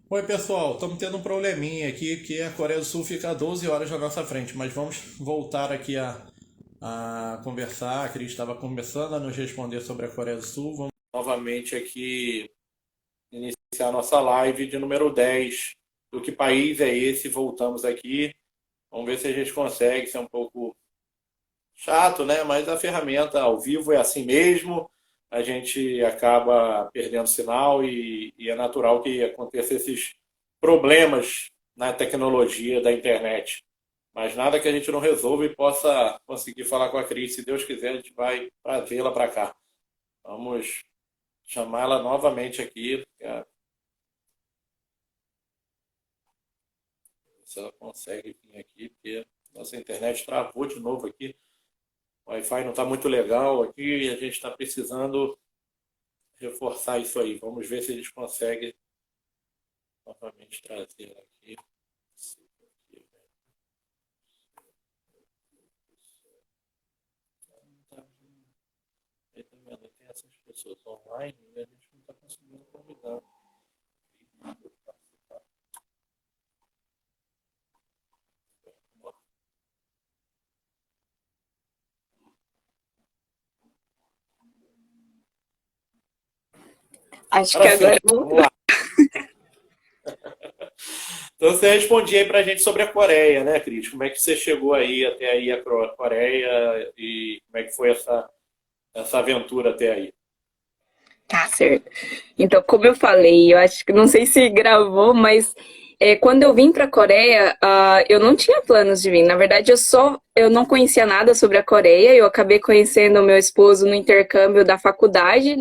Oi, pessoal, estamos tendo um probleminha aqui, que a Coreia do Sul fica a 12 horas na nossa frente, mas vamos voltar aqui a conversar. A Cris estava começando a nos responder sobre a Coreia do Sul. Vamos novamente aqui iniciar nossa live de número 10. Do que país é esse? Voltamos aqui. Vamos ver se a gente consegue ser um pouco chato, né? Mas a ferramenta ao vivo é assim mesmo. A gente acaba perdendo sinal e é natural que aconteça esses problemas na tecnologia da internet. Mas nada que a gente não resolva e possa conseguir falar com a Cris. Se Deus quiser, a gente vai trazê-la para cá. Vamos chamá-la novamente aqui. Se ela consegue vir aqui, porque nossa internet travou de novo aqui. O Wi-Fi não está muito legal aqui e a gente está precisando reforçar isso aí. Vamos ver se eles conseguem novamente trazer aqui. Aí tá vendo? Tem essas pessoas online e a gente não está conseguindo convidar. Acho que Agora sim, agora vamos voltou. lá. Então você respondia aí pra gente sobre a Coreia, né, Cris? Como é que você chegou aí até aí a Coreia e como é que foi essa aventura até aí? Tá certo. Então, como eu falei, eu acho que não sei se gravou, mas quando eu vim para a Coreia, eu não tinha planos de vir. Na verdade, eu não conhecia nada sobre a Coreia. Eu acabei conhecendo o meu esposo no intercâmbio da faculdade,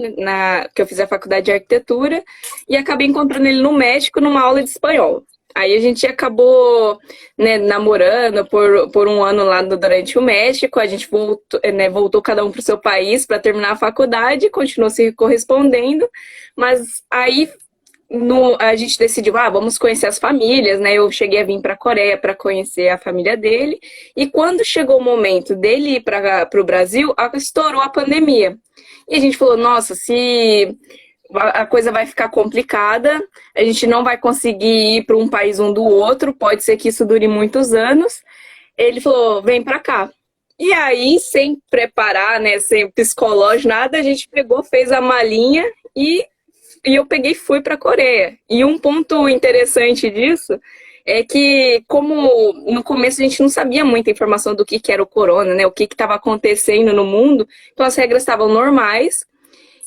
que eu fiz a faculdade de arquitetura, e acabei encontrando ele no México numa aula de espanhol. Aí a gente acabou, né, namorando por um ano lá durante o México. A gente voltou, né, voltou cada um para o seu país para terminar a faculdade, continuou se correspondendo, mas aí a gente decidiu, vamos conhecer as famílias, né? Eu cheguei a vir para a Coreia para conhecer a família dele, e quando chegou o momento dele ir para o Brasil, estourou a pandemia. E a gente falou, nossa, se a coisa vai ficar complicada, a gente não vai conseguir ir para um país um do outro, pode ser que isso dure muitos anos. Ele falou, vem para cá. E aí, sem preparar, né, sem psicológico, nada, a gente pegou, fez a malinha e eu peguei e fui para a Coreia. E um ponto interessante disso é que, como no começo a gente não sabia muita informação do que era o corona, né, o que estava acontecendo no mundo, então as regras estavam normais,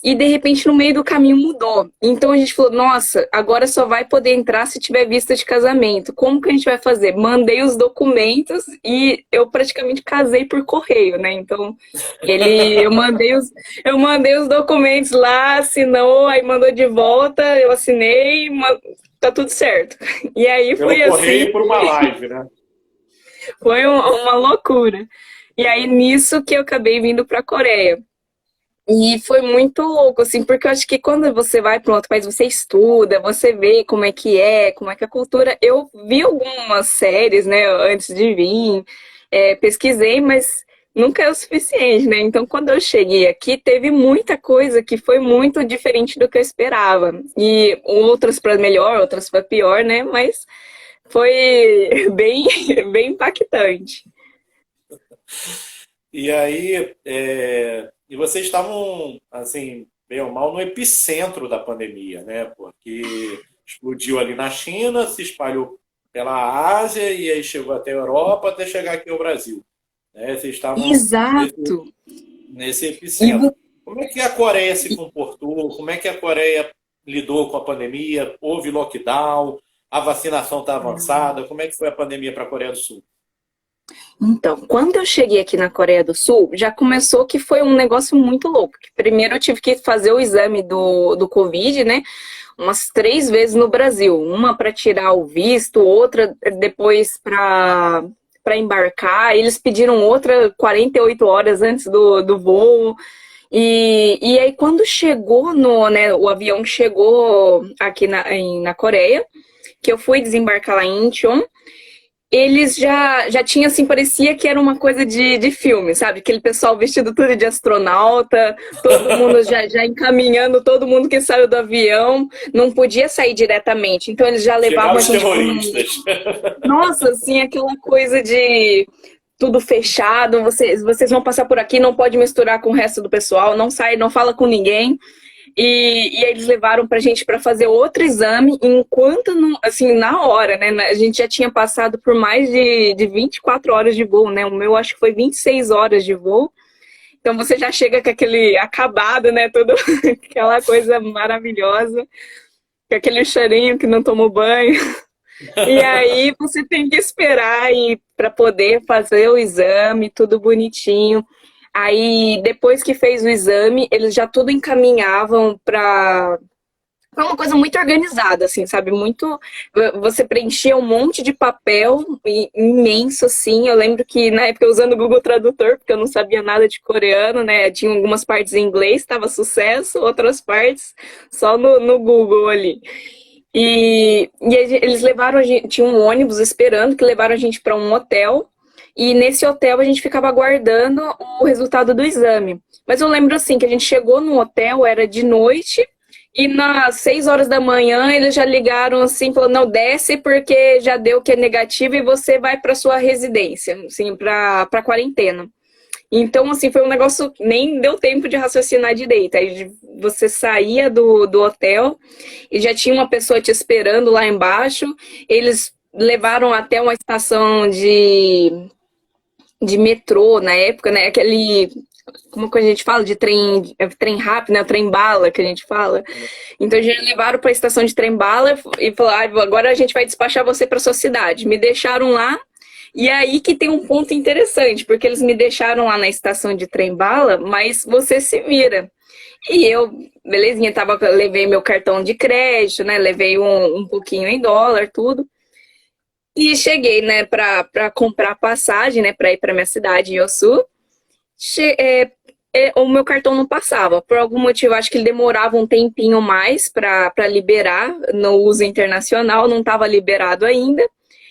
e de repente no meio do caminho mudou. Então a gente falou, nossa, agora só vai poder entrar se tiver vista de casamento. Como que a gente vai fazer? Mandei os documentos e eu praticamente casei por correio, né? Então eu mandei os documentos lá, assinou, aí mandou de volta, eu assinei, tá tudo certo. E aí Pelo foi correio assim, e por uma live, né? foi uma loucura. E aí nisso que eu acabei vindo para a Coreia. E foi muito louco, assim, porque eu acho que quando você vai para um outro país, você estuda, você vê como é que é a cultura. Eu vi algumas séries, né, antes de vir, pesquisei, mas nunca é o suficiente, né? Então, quando eu cheguei aqui, teve muita coisa que foi muito diferente do que eu esperava. E outras para melhor, outras para pior, né? Mas foi bem, bem impactante. E aí, e vocês estavam, assim, bem ou mal, no epicentro da pandemia, né? Porque explodiu ali na China, se espalhou pela Ásia e aí chegou até a Europa, até chegar aqui ao Brasil, né? Vocês estavam Exato. nesse E epicentro. Como é que a Coreia se comportou? Como é que a Coreia lidou com a pandemia? Houve lockdown? A vacinação está avançada? Como é que foi a pandemia para a Coreia do Sul? Então, quando eu cheguei aqui na Coreia do Sul, já começou que foi um negócio muito louco. Primeiro eu tive que fazer o exame do Covid, né? Umas 3 vezes no Brasil. Uma para tirar o visto, outra depois para embarcar. Eles pediram outra 48 horas antes do voo. E aí, quando chegou né, o avião chegou aqui na Coreia, que eu fui desembarcar lá em Incheon, eles já tinham, assim, parecia que era uma coisa de filme, sabe? Aquele pessoal vestido tudo de astronauta, todo mundo já encaminhando, todo mundo que saiu do avião, não podia sair diretamente. Então eles já Chegaram levavam a os gente para terroristas. Nossa, assim, aquela coisa de tudo fechado, vocês vão passar por aqui, não pode misturar com o resto do pessoal, não sai, não fala com ninguém. E aí eles levaram pra gente para fazer outro exame, enquanto, não, assim, na hora, né? A gente já tinha passado por mais de 24 horas de voo, né? O meu acho que foi 26 horas de voo. Então você já chega com aquele acabado, né? Tudo aquela coisa maravilhosa, com aquele cheirinho que não tomou banho. E aí você tem que esperar para poder fazer o exame, tudo bonitinho. Aí, depois que fez o exame, eles já tudo encaminhavam para. Foi uma coisa muito organizada, assim, sabe? Muito. Você preenchia um monte de papel imenso, assim. Eu lembro que na época eu usando o Google Tradutor, porque eu não sabia nada de coreano, né? Tinha algumas partes em inglês, estava sucesso, outras partes só no Google ali. E eles levaram a gente, tinha um ônibus esperando, que levaram a gente para um hotel. E nesse hotel a gente ficava aguardando o resultado do exame. Mas eu lembro assim que a gente chegou no hotel, era de noite, e nas 6 horas da manhã eles já ligaram assim, falando, não, desce porque já deu que é negativo e você vai para sua residência, assim, para quarentena. Então, assim, foi um negócio, nem deu tempo de raciocinar direito. Aí você saía do hotel e já tinha uma pessoa te esperando lá embaixo. Eles levaram até uma estação de metrô na época, né? Aquele, como que a gente fala? De trem rápido, né? O trem bala que a gente fala. Então, já levaram para a estação de trem bala e falaram, agora a gente vai despachar você para sua cidade. Me deixaram lá. E aí que tem um ponto interessante, porque eles me deixaram lá na estação de trem-bala, mas você se vira. E eu, belezinha, levei meu cartão de crédito, né? Levei um pouquinho em dólar, tudo. E cheguei, né, pra comprar passagem, né, pra ir pra minha cidade, Yosu. O meu cartão não passava. Por algum motivo, acho que ele demorava um tempinho mais pra liberar no uso internacional, não estava liberado ainda.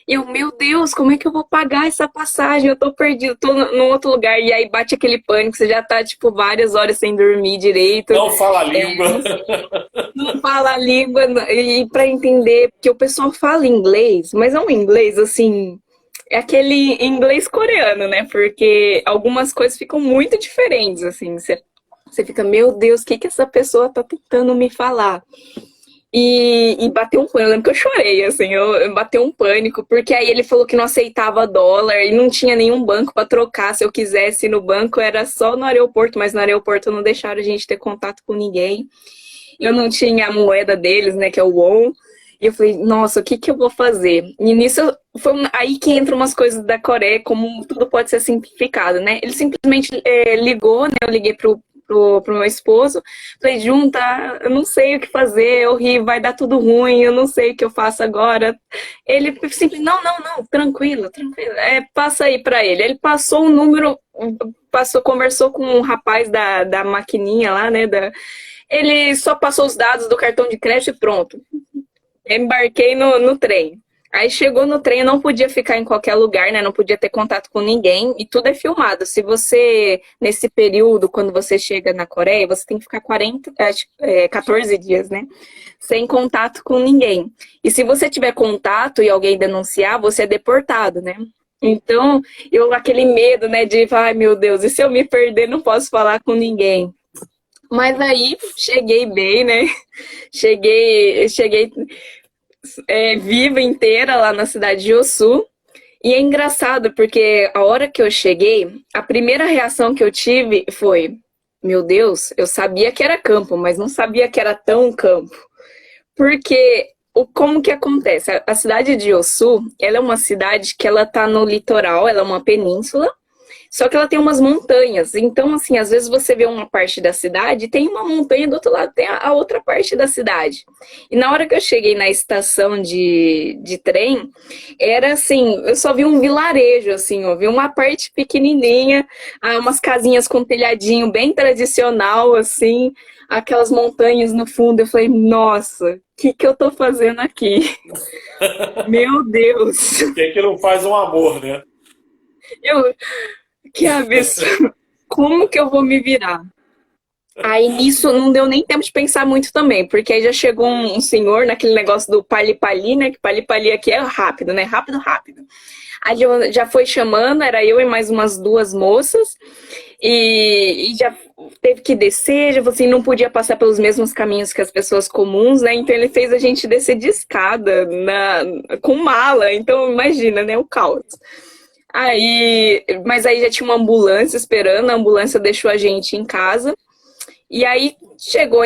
E eu, meu Deus, como é que eu vou pagar essa passagem? Eu tô perdido, tô num outro lugar. E aí bate aquele pânico, você já tá, tipo, várias horas sem dormir direito. Não fala a língua. Não fala a língua. E pra entender, porque o pessoal fala inglês, mas é um inglês, assim, é aquele inglês coreano, né? Porque algumas coisas ficam muito diferentes, assim. Você fica, meu Deus, o que essa pessoa tá tentando me falar? E bateu um pânico, eu lembro que eu chorei, assim, eu bateu um pânico, porque aí ele falou que não aceitava dólar e não tinha nenhum banco para trocar. Se eu quisesse ir no banco, era só no aeroporto, mas no aeroporto não deixaram a gente ter contato com ninguém. Eu não tinha a moeda deles, né, que é o won. E eu falei, nossa, o que eu vou fazer? E nisso, foi aí que entram umas coisas da Coreia, como tudo pode ser simplificado, né? Ele simplesmente ligou, né, eu liguei pro meu esposo, falei, Junta, eu não sei o que fazer, eu ri, vai dar tudo ruim, eu não sei o que eu faço agora. Ele simplesmente, não, tranquilo, passa aí pra ele. Ele passou o número, conversou com um rapaz da maquininha lá, né, ele só passou os dados do cartão de crédito e pronto. Embarquei no trem. Aí chegou no trem, eu não podia ficar em qualquer lugar, né? Não podia ter contato com ninguém. E tudo é filmado. Se você, nesse período, quando você chega na Coreia, você tem que ficar 14 dias, né? Sem contato com ninguém. E se você tiver contato e alguém denunciar, você é deportado, né? Então, aquele medo, né? De, ai meu Deus, e se eu me perder, não posso falar com ninguém. Mas aí, cheguei bem, né? Cheguei viva inteira lá na cidade de Yosu. E é engraçado porque a hora que eu cheguei, a primeira reação que eu tive foi, meu Deus, eu sabia que era campo, mas não sabia que era tão campo. Porque como que acontece? A cidade de Yosu, ela é uma cidade que ela tá no litoral, ela é uma península. Só que ela tem umas montanhas. Então, assim, às vezes você vê uma parte da cidade, tem uma montanha do outro lado, tem a outra parte da cidade. E na hora que eu cheguei na estação de trem, era assim, eu só vi um vilarejo, assim, ó, vi uma parte pequenininha, umas casinhas com telhadinho bem tradicional, assim, aquelas montanhas no fundo. Eu falei, nossa, o que eu tô fazendo aqui? Meu Deus! Quem que não faz um amor, né? Eu, que absurdo! Como que eu vou me virar? Aí nisso não deu nem tempo de pensar muito também, porque aí já chegou um senhor naquele negócio do pali-pali, né? Que pali-pali aqui é rápido, né? Rápido, rápido. Aí já foi chamando, era eu e mais umas duas moças, e já teve que descer, já assim, não podia passar pelos mesmos caminhos que as pessoas comuns, né? Então ele fez a gente descer de escada com mala, então imagina, né? O caos. Mas aí já tinha uma ambulância esperando, a ambulância deixou a gente em casa. E aí chegou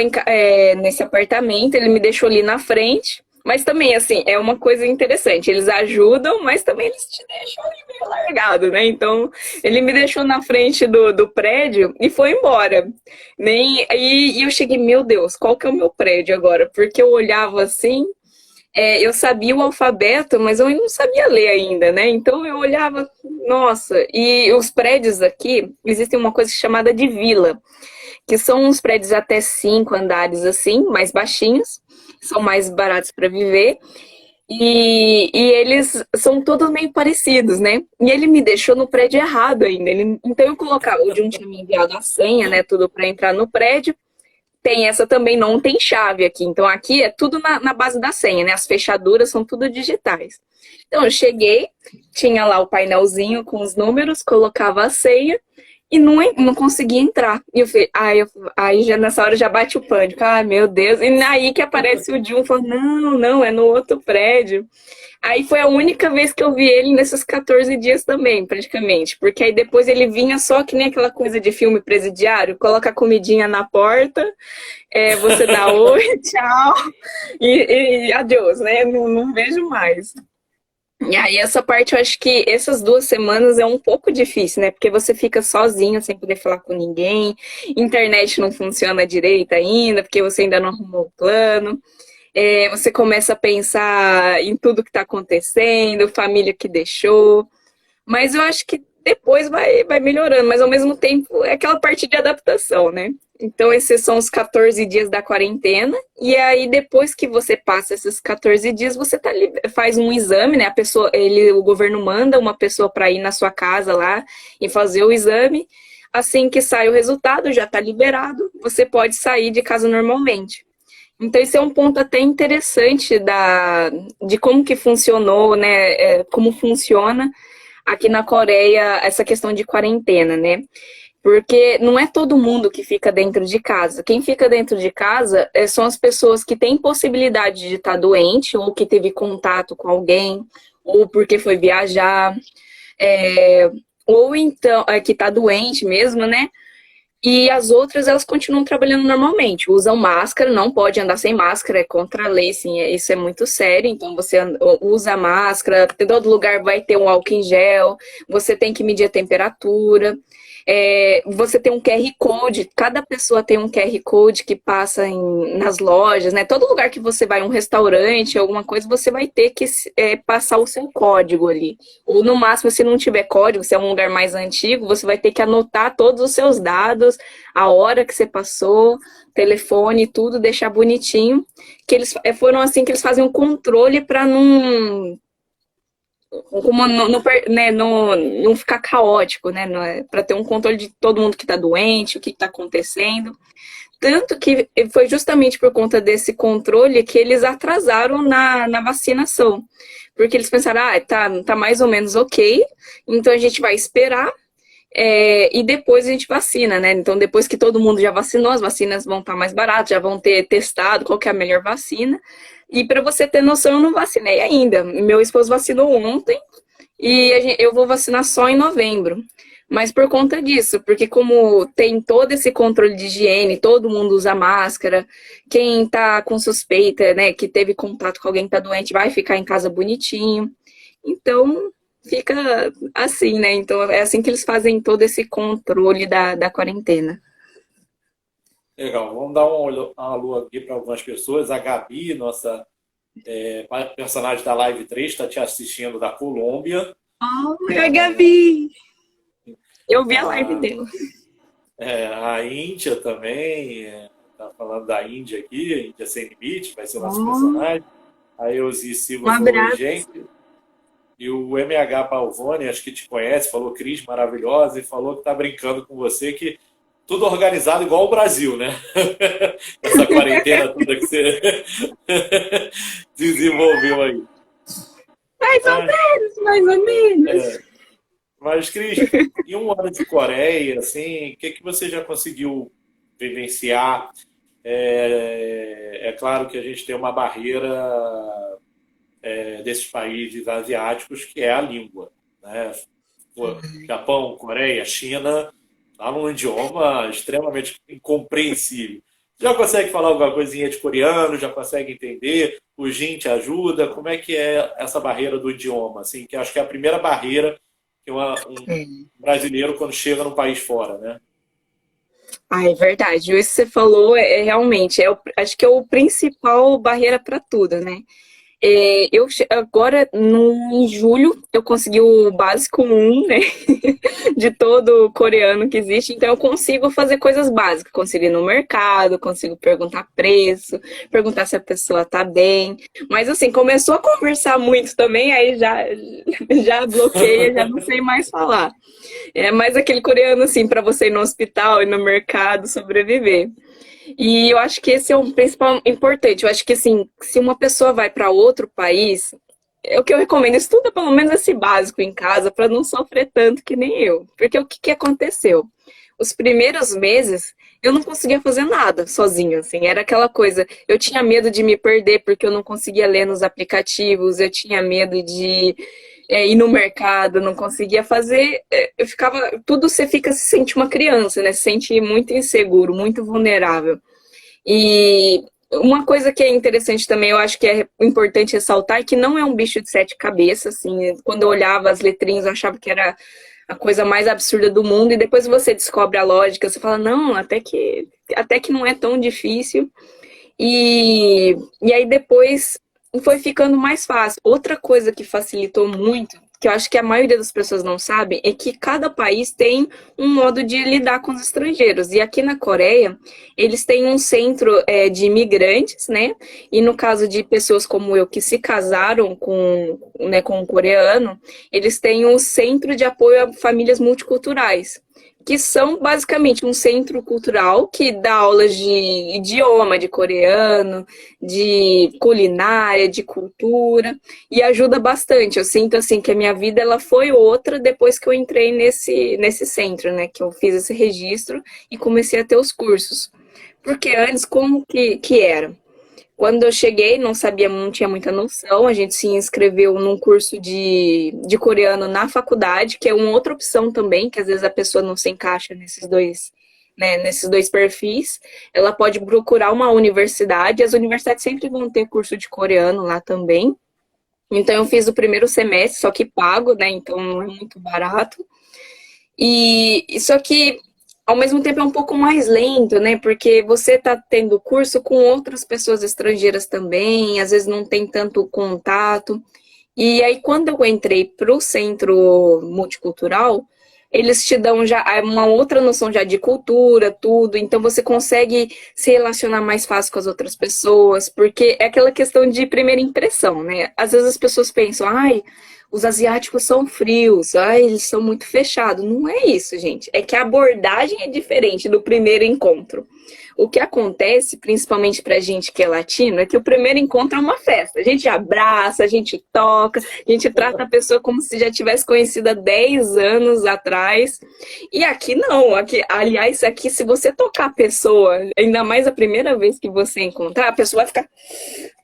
nesse apartamento, ele me deixou ali na frente. Mas também, assim, é uma coisa interessante. Eles ajudam, mas também eles te deixam ali meio largado, né? Então, ele me deixou na frente do prédio e foi embora. E eu cheguei, meu Deus, qual que é o meu prédio agora? Porque eu olhava assim, eu sabia o alfabeto, mas eu não sabia ler ainda, né? Então eu olhava, nossa, e os prédios aqui, existem uma coisa chamada de vila, que são uns prédios até 5 andares, assim, mais baixinhos, são mais baratos para viver, e eles são todos meio parecidos, né? E ele me deixou no prédio errado ainda. Então eu colocava, o Jun tinha me enviado a senha, né? Tudo para entrar no prédio. Tem essa também, não tem chave aqui. Então aqui é tudo na base da senha, né? As fechaduras são tudo digitais. Então eu cheguei, tinha lá o painelzinho com os números, colocava a senha e não conseguia entrar. E eu falei, aí já nessa hora já bate o pânico. Ai, meu Deus. E aí que aparece o Jun, falou, não, é no outro prédio. Aí foi a única vez que eu vi ele nesses 14 dias também, praticamente. Porque aí depois ele vinha só que nem aquela coisa de filme presidiário, coloca a comidinha na porta, você dá oi, tchau, e adeus, né? Não vejo mais. E aí essa parte eu acho que essas 2 semanas é um pouco difícil, né? Porque você fica sozinho, sem poder falar com ninguém, internet não funciona direito ainda, porque você ainda não arrumou o plano. Você começa a pensar em tudo que está acontecendo, família que deixou. Mas eu acho que depois vai melhorando, mas ao mesmo tempo é aquela parte de adaptação, né? Então, esses são os 14 dias da quarentena, e aí depois que você passa esses 14 dias, você faz um exame, né? O governo manda uma pessoa para ir na sua casa lá e fazer o exame. Assim que sai o resultado, já está liberado, você pode sair de casa normalmente. Então, esse é um ponto até interessante de como que funcionou, né? Como funciona aqui na Coreia essa questão de quarentena, né? Porque não é todo mundo que fica dentro de casa. Quem fica dentro de casa são as pessoas que têm possibilidade de estar doente, ou que teve contato com alguém, ou porque foi viajar, ou então que está doente mesmo, né? E as outras, elas continuam trabalhando normalmente, usam máscara, não pode andar sem máscara, é contra a lei, sim, isso é muito sério. Então você usa máscara, em todo lugar vai ter um álcool em gel, você tem que medir a temperatura, você tem um QR Code, cada pessoa tem um QR Code que passa nas lojas, né? Todo lugar que você vai, um restaurante, alguma coisa, você vai ter que passar o seu código ali. Ou no máximo, se não tiver código, se é um lugar mais antigo, você vai ter que anotar todos os seus dados, a hora que você passou, telefone, tudo, deixar bonitinho. Que eles foram assim que eles fazem um controle para não ficar caótico, né? Para ter um controle de todo mundo que está doente, o que está acontecendo. Tanto que foi justamente por conta desse controle que eles atrasaram na vacinação. Porque eles pensaram, tá mais ou menos ok, então a gente vai esperar e depois a gente vacina, né? Então depois que todo mundo já vacinou, as vacinas vão estar mais baratas, já vão ter testado qual que é a melhor vacina. E para você ter noção, eu não vacinei ainda. Meu esposo vacinou ontem e eu vou vacinar só em novembro. Mas por conta disso, porque como tem todo esse controle de higiene, todo mundo usa máscara, quem tá com suspeita, né, que teve contato com alguém que tá doente, vai ficar em casa bonitinho. Então, fica assim, né? Então é assim que eles fazem todo esse controle da quarentena. Legal, vamos dar um alô aqui para algumas pessoas. A Gabi, nossa personagem da Live 3, está te assistindo da Colômbia. Oi, Gabi! Eu vi a live A, dela. a Índia também, tá falando da Índia aqui, a Índia Sem Limite, vai ser o nosso Oh, personagem. A Euzi um Silva falou, oi, abraço. gente. E o MH Palvone, acho que te conhece, falou Cris, maravilhosa, e falou que tá brincando com você, que tudo organizado igual o Brasil, né? Essa quarentena toda que você desenvolveu aí. Mais ou Mas, menos, mais ou menos. é, mas, Cris, em um ano de Coreia, assim, o que que você já conseguiu vivenciar? É claro que a gente tem uma barreira desses países asiáticos que é a língua, né? Pô, Japão, Coreia, China, falam um idioma extremamente incompreensível. Já consegue falar alguma coisinha de coreano? Já consegue entender? O Jin te ajuda? Como é que é essa barreira do idioma? Assim, que acho que é a primeira barreira que um É. brasileiro quando chega num país fora, né? Ah, é verdade. Isso que você falou realmente, acho que é o principal barreira para tudo, né? Agora, em julho, eu consegui o básico um, né? De todo coreano que existe. Então, eu consigo fazer coisas básicas. Consigo ir no mercado, consigo perguntar preço, perguntar se a pessoa tá bem. Mas, assim, começou a conversar muito também, aí já bloqueia, já não sei mais falar. É mais aquele coreano, assim, para você ir no hospital e no mercado sobreviver. E eu acho que esse é o principal importante. Eu acho que, assim, se uma pessoa vai para outro país, é o que eu recomendo, estuda pelo menos esse básico em casa para não sofrer tanto que nem eu. Porque o que, que aconteceu? Os primeiros meses eu não conseguia fazer nada sozinha, assim, era aquela coisa, eu tinha medo de me perder porque eu não conseguia ler nos aplicativos, eu tinha medo de ir no mercado, não conseguia fazer, eu ficava, tudo você fica, se sente uma criança, né, se sente muito inseguro, muito vulnerável. E uma coisa que é interessante também, eu acho que é importante ressaltar, é que não é um bicho de sete cabeças, assim, quando eu olhava as letrinhas eu achava que era a coisa mais absurda do mundo, e depois você descobre a lógica, você fala, não, até que não é tão difícil, e aí depois foi ficando mais fácil. Outra coisa que facilitou muito, que eu acho que a maioria das pessoas não sabem, é que cada país tem um modo de lidar com os estrangeiros. E aqui na Coreia, eles têm um centro de imigrantes, né? E no caso de pessoas como eu que se casaram com um coreano, eles têm um centro de apoio a famílias multiculturais, que são basicamente um centro cultural que dá aulas de idioma, de coreano, de culinária, de cultura, e ajuda bastante. Eu sinto assim que a minha vida ela foi outra depois que eu entrei nesse centro, né? Que eu fiz esse registro e comecei a ter os cursos. Porque antes, como que era? Quando eu cheguei, não sabia, não tinha muita noção. A gente se inscreveu num curso de coreano na faculdade, que é uma outra opção também, que às vezes a pessoa não se encaixa nesses dois, né, nesses dois perfis. Ela pode procurar uma universidade, as universidades sempre vão ter curso de coreano lá também. Então eu fiz o primeiro semestre, só que pago, né? Então não é muito barato. E só que ao mesmo tempo é um pouco mais lento, né? Porque você está tendo curso com outras pessoas estrangeiras também, às vezes não tem tanto contato. E aí, quando eu entrei para o centro multicultural, eles te dão já uma outra noção já de cultura, tudo, então você consegue se relacionar mais fácil com as outras pessoas, porque é aquela questão de primeira impressão, né? Às vezes as pessoas pensam, ai, os asiáticos são frios, ai, eles são muito fechados. Não é isso, gente. É que a abordagem é diferente do primeiro encontro. O que acontece, principalmente pra gente que é latino, é que o primeiro encontro é uma festa. A gente abraça, a gente toca, a gente trata a pessoa como se já tivesse conhecido há 10 anos atrás. E aqui não. Aqui, aliás, aqui se você tocar a pessoa, ainda mais a primeira vez que você encontrar, a pessoa vai ficar,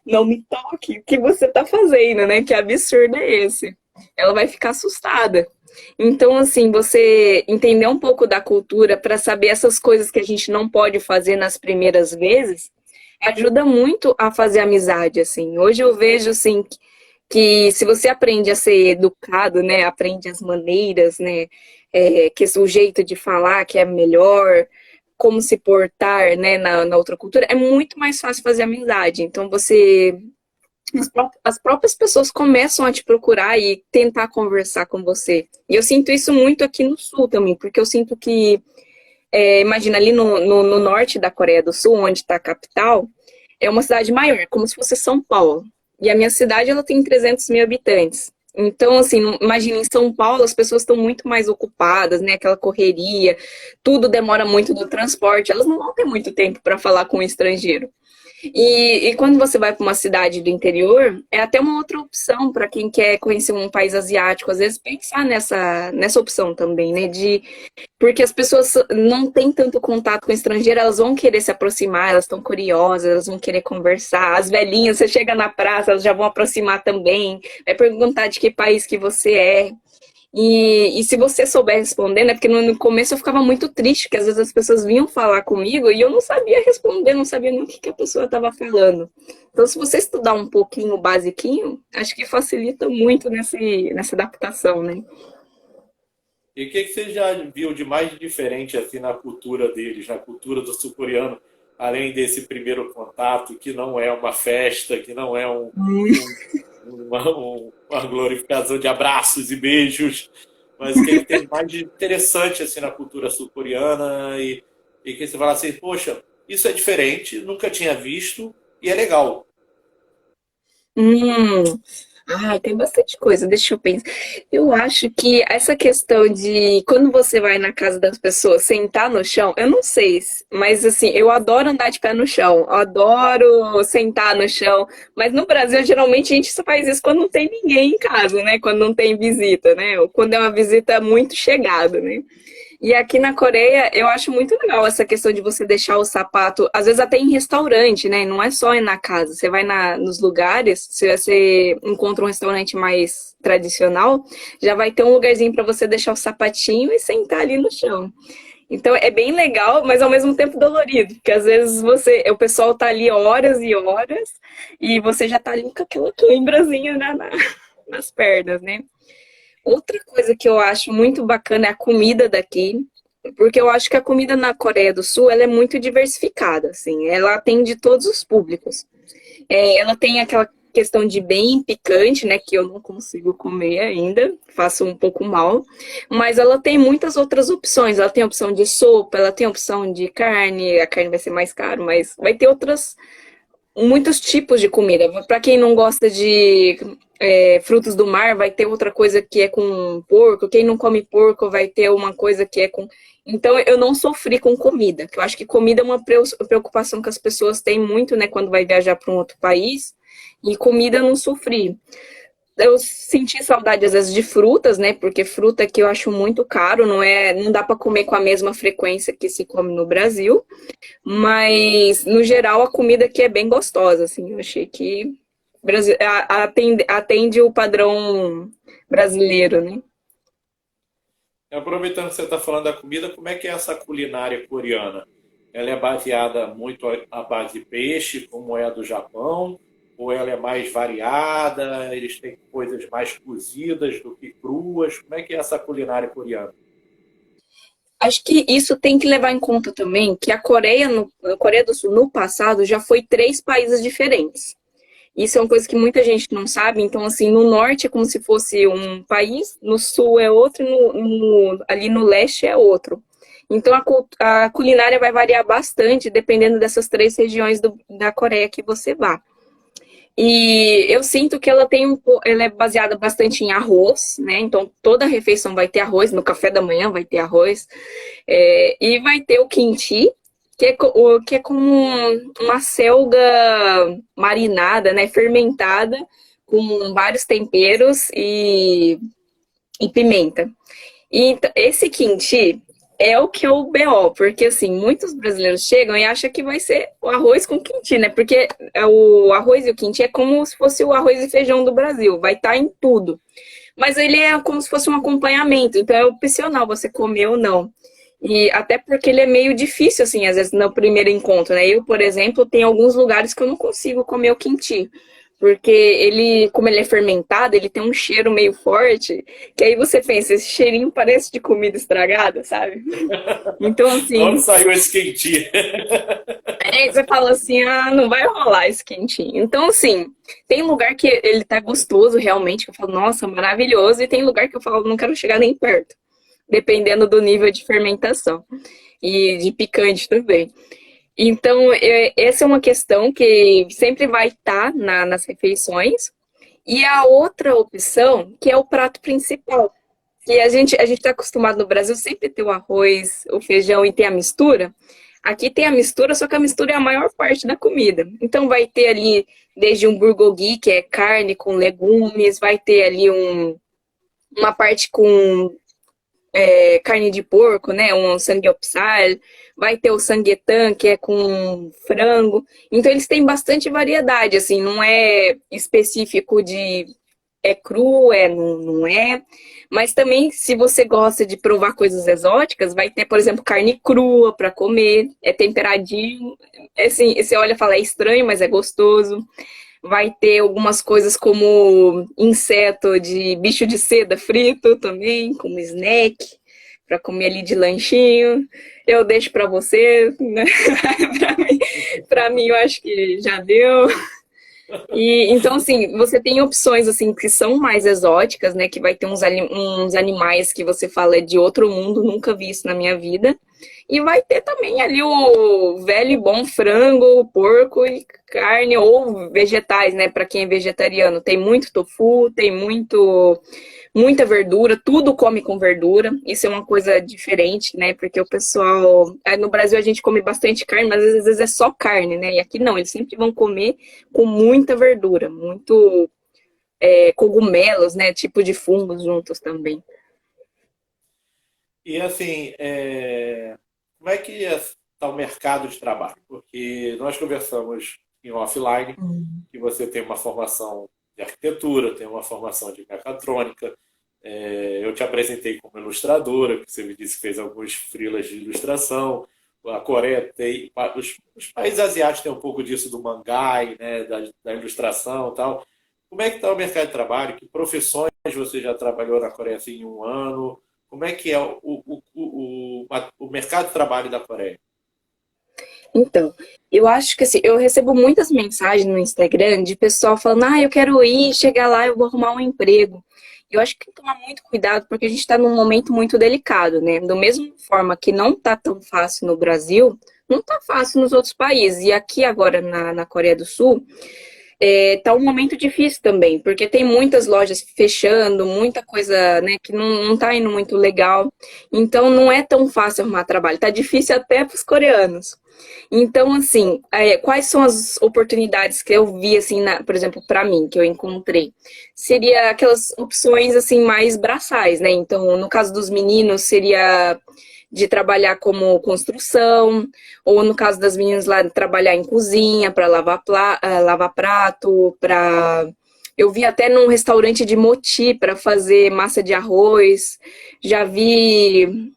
não me toque, o que você tá fazendo, né? Que absurdo é esse? Ela vai ficar assustada. Então, assim, você entender um pouco da cultura para saber essas coisas que a gente não pode fazer nas primeiras vezes, ajuda muito a fazer amizade, assim. Hoje eu vejo, assim, que se você aprende a ser educado, né, aprende as maneiras, né, que o jeito de falar que é melhor, como se portar, né, na outra cultura, é muito mais fácil fazer amizade. Então as próprias pessoas começam a te procurar e tentar conversar com você. E eu sinto isso muito aqui no Sul também, porque eu sinto que, imagina ali no norte da Coreia do Sul, onde está a capital, é uma cidade maior, como se fosse São Paulo. E a minha cidade, ela tem 300 mil habitantes. Então, assim, imagina, em São Paulo as pessoas estão muito mais ocupadas, né? Aquela correria, tudo demora muito no transporte, elas não vão ter muito tempo para falar com o estrangeiro. E quando você vai para uma cidade do interior, é até uma outra opção para quem quer conhecer um país asiático, às vezes pensar nessa opção também, né? Porque as pessoas não têm tanto contato com o estrangeiro, elas vão querer se aproximar, elas estão curiosas, elas vão querer conversar. As velhinhas, você chega na praça, elas já vão aproximar também, vai perguntar de que país que você é. E se você souber responder, né? Porque no começo eu ficava muito triste, porque às vezes as pessoas vinham falar comigo e eu não sabia responder, não sabia nem o que a pessoa estava falando. Então, se você estudar um pouquinho o basiquinho, acho que facilita muito nessa adaptação, né? E o que você já viu de mais diferente assim na cultura deles, na cultura do sul-coreano, além desse primeiro contato, que não é uma festa, que não é uma glorificação de abraços e beijos, mas o que tem mais de interessante assim na cultura sul-coreana e que você fala assim, poxa, isso é diferente, nunca tinha visto e é legal. Hum, tem bastante coisa, deixa eu pensar. Eu acho que essa questão de quando você vai na casa das pessoas sentar no chão, eu não sei, mas assim, eu adoro andar de pé no chão, eu adoro sentar no chão, mas no Brasil geralmente a gente só faz isso quando não tem ninguém em casa, né? Quando não tem visita, né? Ou quando é uma visita muito chegada, né? E aqui na Coreia, eu acho muito legal essa questão de você deixar o sapato, às vezes até em restaurante, né? Não é só ir na casa. Você vai nos lugares, se você encontra um restaurante mais tradicional, já vai ter um lugarzinho para você deixar o sapatinho e sentar ali no chão. Então é bem legal, mas ao mesmo tempo dolorido, porque às vezes o pessoal tá ali horas e horas e você já tá ali com aquela cãibrazinha nas pernas, né? Outra coisa que eu acho muito bacana é a comida daqui, porque eu acho que a comida na Coreia do Sul ela é muito diversificada, assim, ela atende todos os públicos. Ela tem aquela questão de bem picante, né, que eu não consigo comer ainda, faço um pouco mal, mas ela tem muitas outras opções. Ela tem opção de sopa, ela tem opção de carne, a carne vai ser mais caro, mas vai ter muitos tipos de comida. Para quem não gosta de frutos do mar, vai ter outra coisa que é com porco. Quem não come porco vai ter uma coisa que é com... Então, eu não sofri com comida, que eu acho que comida é uma preocupação que as pessoas têm muito, né, quando vai viajar para um outro país, e comida eu não sofri. Eu senti saudade, às vezes, de frutas, né, porque fruta aqui eu acho muito caro, não dá para comer com a mesma frequência que se come no Brasil, mas, no geral, a comida aqui é bem gostosa, assim, eu achei que atende o padrão brasileiro, né? Aproveitando que você está falando da comida, como é que é essa culinária coreana? Ela é baseada muito à base de peixe, como é a do Japão, ou ela é mais variada, eles têm coisas mais cozidas do que cruas? Como é que é essa culinária coreana? Acho que isso tem que levar em conta também que a Coreia do Sul, no passado, já foi 3 países diferentes. Isso é uma coisa que muita gente não sabe. Então, assim, no norte é como se fosse um país, no sul é outro, ali no leste é outro. Então, a culinária vai variar bastante dependendo dessas 3 regiões da Coreia que você vá. E eu sinto que ela é baseada bastante em arroz, né? Então, toda refeição vai ter arroz, no café da manhã vai ter arroz. E vai ter o kimchi, que é como uma selga marinada, né, fermentada, com vários temperos e pimenta. E esse kimchi é o que é o BO, porque assim, muitos brasileiros chegam e acham que vai ser o arroz com kimchi, né? Porque o arroz e o kimchi é como se fosse o arroz e feijão do Brasil, vai estar em tudo. Mas ele é como se fosse um acompanhamento, então é opcional você comer ou não. E até porque ele é meio difícil, assim, às vezes no primeiro encontro, né? Eu, por exemplo, tenho alguns lugares que eu não consigo comer o kimchi. Porque ele, como ele é fermentado, ele tem um cheiro meio forte, que aí você pensa, esse cheirinho parece de comida estragada, sabe? Então, Onde assim, saiu esse quentinho? aí você fala assim, ah, não vai rolar esse quentinho. Então, assim, tem lugar que ele tá gostoso realmente, que eu falo, nossa, maravilhoso, e tem lugar que eu falo, não quero chegar nem perto, dependendo do nível de fermentação e de picante também. Então, essa é uma questão que sempre vai estar nas refeições. E a outra opção, que é o prato principal. Que a gente está acostumado no Brasil sempre ter o arroz, o feijão e ter a mistura. Aqui tem a mistura, só que a mistura é a maior parte da comida. Então vai ter ali desde um bulgogi, que é carne com legumes, vai ter ali uma parte com carne de porco, né? Um samgyeopsal, vai ter o samgyetang, que é com frango. Então eles têm bastante variedade, assim, não é específico de é cru, não é. Mas também, se você gosta de provar coisas exóticas, vai ter, por exemplo, carne crua para comer, é temperadinho. É assim, você olha e fala, é estranho, mas é gostoso. Vai ter algumas coisas como inseto de bicho de seda frito também, como snack, para comer ali de lanchinho. Eu deixo para você, né? Para mim, eu acho que já deu. E então, assim, você tem opções assim que são mais exóticas, né? Que vai ter uns animais que você fala é de outro mundo, nunca vi isso na minha vida. E vai ter também ali o velho e bom frango, porco e carne, ou vegetais, né? Para quem é vegetariano. Tem muito tofu, tem muita verdura, tudo come com verdura. Isso é uma coisa diferente, né? Porque o pessoal. No Brasil a gente come bastante carne, mas às vezes é só carne, né? E aqui não, eles sempre vão comer com muita verdura, muito cogumelos, né? Tipo de fungos juntos também. E assim, como é que está o mercado de trabalho? Porque nós conversamos em offline que você tem uma formação de arquitetura, tem uma formação de mecatrônica. Eu te apresentei como ilustradora, que você me disse que fez alguns freelas de ilustração. A Coreia tem, os países asiáticos têm um pouco disso do mangai, né, da ilustração e tal. Como é que está o mercado de trabalho? Que profissões você já trabalhou na Coreia assim, em um ano? Como é que é o mercado de trabalho da Coreia? Então, eu acho que assim, eu recebo muitas mensagens no Instagram de pessoal falando, ah, eu quero ir, chegar lá, eu vou arrumar um emprego. Eu acho que tem que tomar muito cuidado porque a gente está num momento muito delicado, né? Da mesma forma que não tá tão fácil no Brasil, não tá fácil nos outros países. E aqui agora na Coreia do Sul, tá um momento difícil também, porque tem muitas lojas fechando, muita coisa, né, que não tá indo muito legal. Então não é tão fácil arrumar trabalho. Tá difícil até para os coreanos. Então, assim, quais são as oportunidades que eu vi, assim, por exemplo, para mim, que eu encontrei? Seria aquelas opções, assim, mais braçais, né? Então, no caso dos meninos, seria de trabalhar como construção, ou no caso das meninas lá, trabalhar em cozinha, para lavar prato, para. Eu vi até num restaurante de moti para fazer massa de arroz. Já vi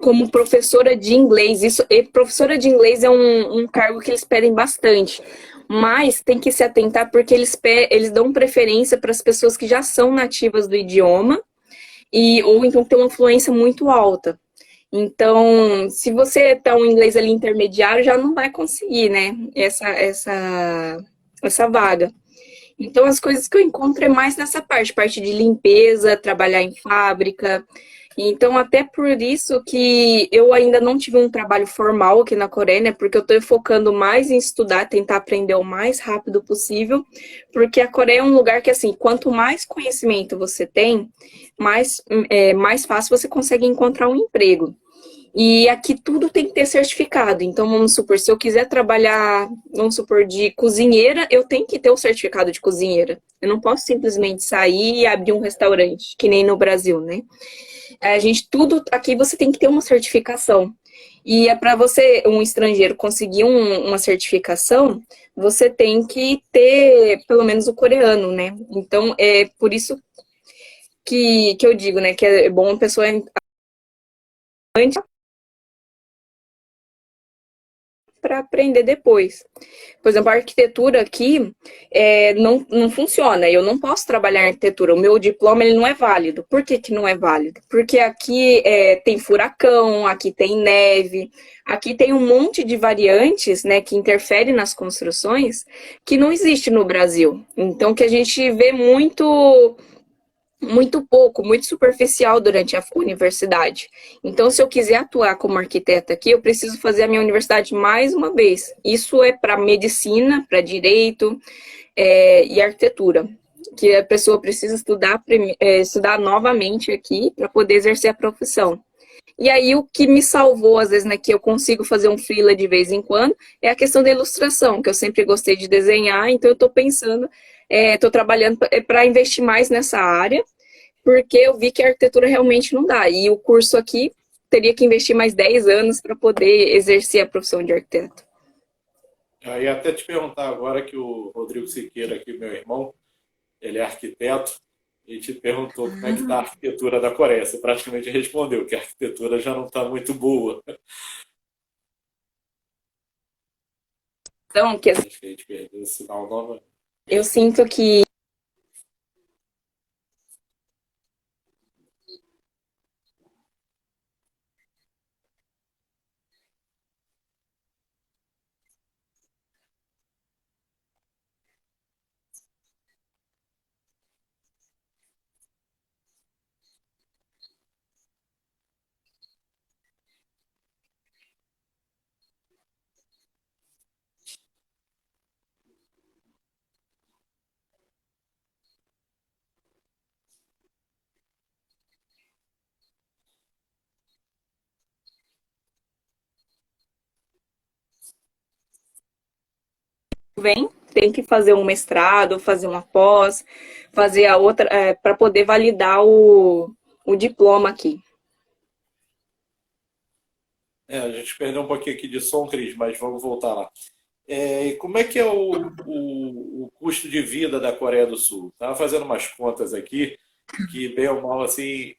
como professora de inglês. E professora de inglês é um cargo que eles pedem bastante. Mas tem que se atentar porque eles dão preferência para as pessoas que já são nativas do idioma ou então que tem uma fluência muito alta. Então, se você tá um inglês ali intermediário, já não vai conseguir, né? Essa vaga. Então, as coisas que eu encontro é mais nessa parte de limpeza, trabalhar em fábrica. Então, até por isso que eu ainda não tive um trabalho formal aqui na Coreia, né? Porque eu tô focando mais em estudar, tentar aprender o mais rápido possível, porque a Coreia é um lugar que, assim, quanto mais conhecimento você tem, mais fácil você consegue encontrar um emprego. E aqui tudo tem que ter certificado. Então, vamos supor, se eu quiser trabalhar, vamos supor, de cozinheira, eu tenho que ter o certificado de cozinheira. Eu não posso simplesmente sair e abrir um restaurante, que nem no Brasil, né? Tudo aqui você tem que ter uma certificação. E é para você, um estrangeiro, conseguir uma certificação, você tem que ter pelo menos o coreano, né? Então, é por isso que eu digo, né, que é bom a pessoa antes para aprender depois. Por exemplo, a arquitetura aqui não funciona. Eu não posso trabalhar em arquitetura. O meu diploma ele não é válido. Por que que não é válido? Porque aqui tem furacão, aqui tem neve, aqui tem um monte de variantes, né, que interferem nas construções que não existe no Brasil. Então, que a gente vê muito pouco, muito superficial durante a universidade. Então, se eu quiser atuar como arquiteta aqui, eu preciso fazer a minha universidade mais uma vez. Isso é para medicina, para direito e arquitetura, que a pessoa precisa estudar novamente aqui para poder exercer a profissão. E aí, o que me salvou, às vezes, né, que eu consigo fazer um freela de vez em quando, é a questão da ilustração, que eu sempre gostei de desenhar, então eu estou pensando, estou trabalhando para investir mais nessa área, porque eu vi que a arquitetura realmente não dá. E o curso aqui teria que investir mais 10 anos para poder exercer a profissão de arquiteto. Eu ia até te perguntar agora que o Rodrigo Siqueira, aqui, meu irmão, ele é arquiteto, e te perguntou como é que está a arquitetura da Coreia. Você praticamente respondeu que a arquitetura já não está muito boa. Então, que Acho que a gente perdeu o sinal nova. eu sinto que tem que fazer um mestrado, fazer uma pós, fazer a outra, para poder validar o diploma aqui. A gente perdeu um pouquinho aqui de som, Cris, mas vamos voltar lá. E como é que é o custo de vida da Coreia do Sul? Estava fazendo umas contas aqui, que bem ou mal, assim,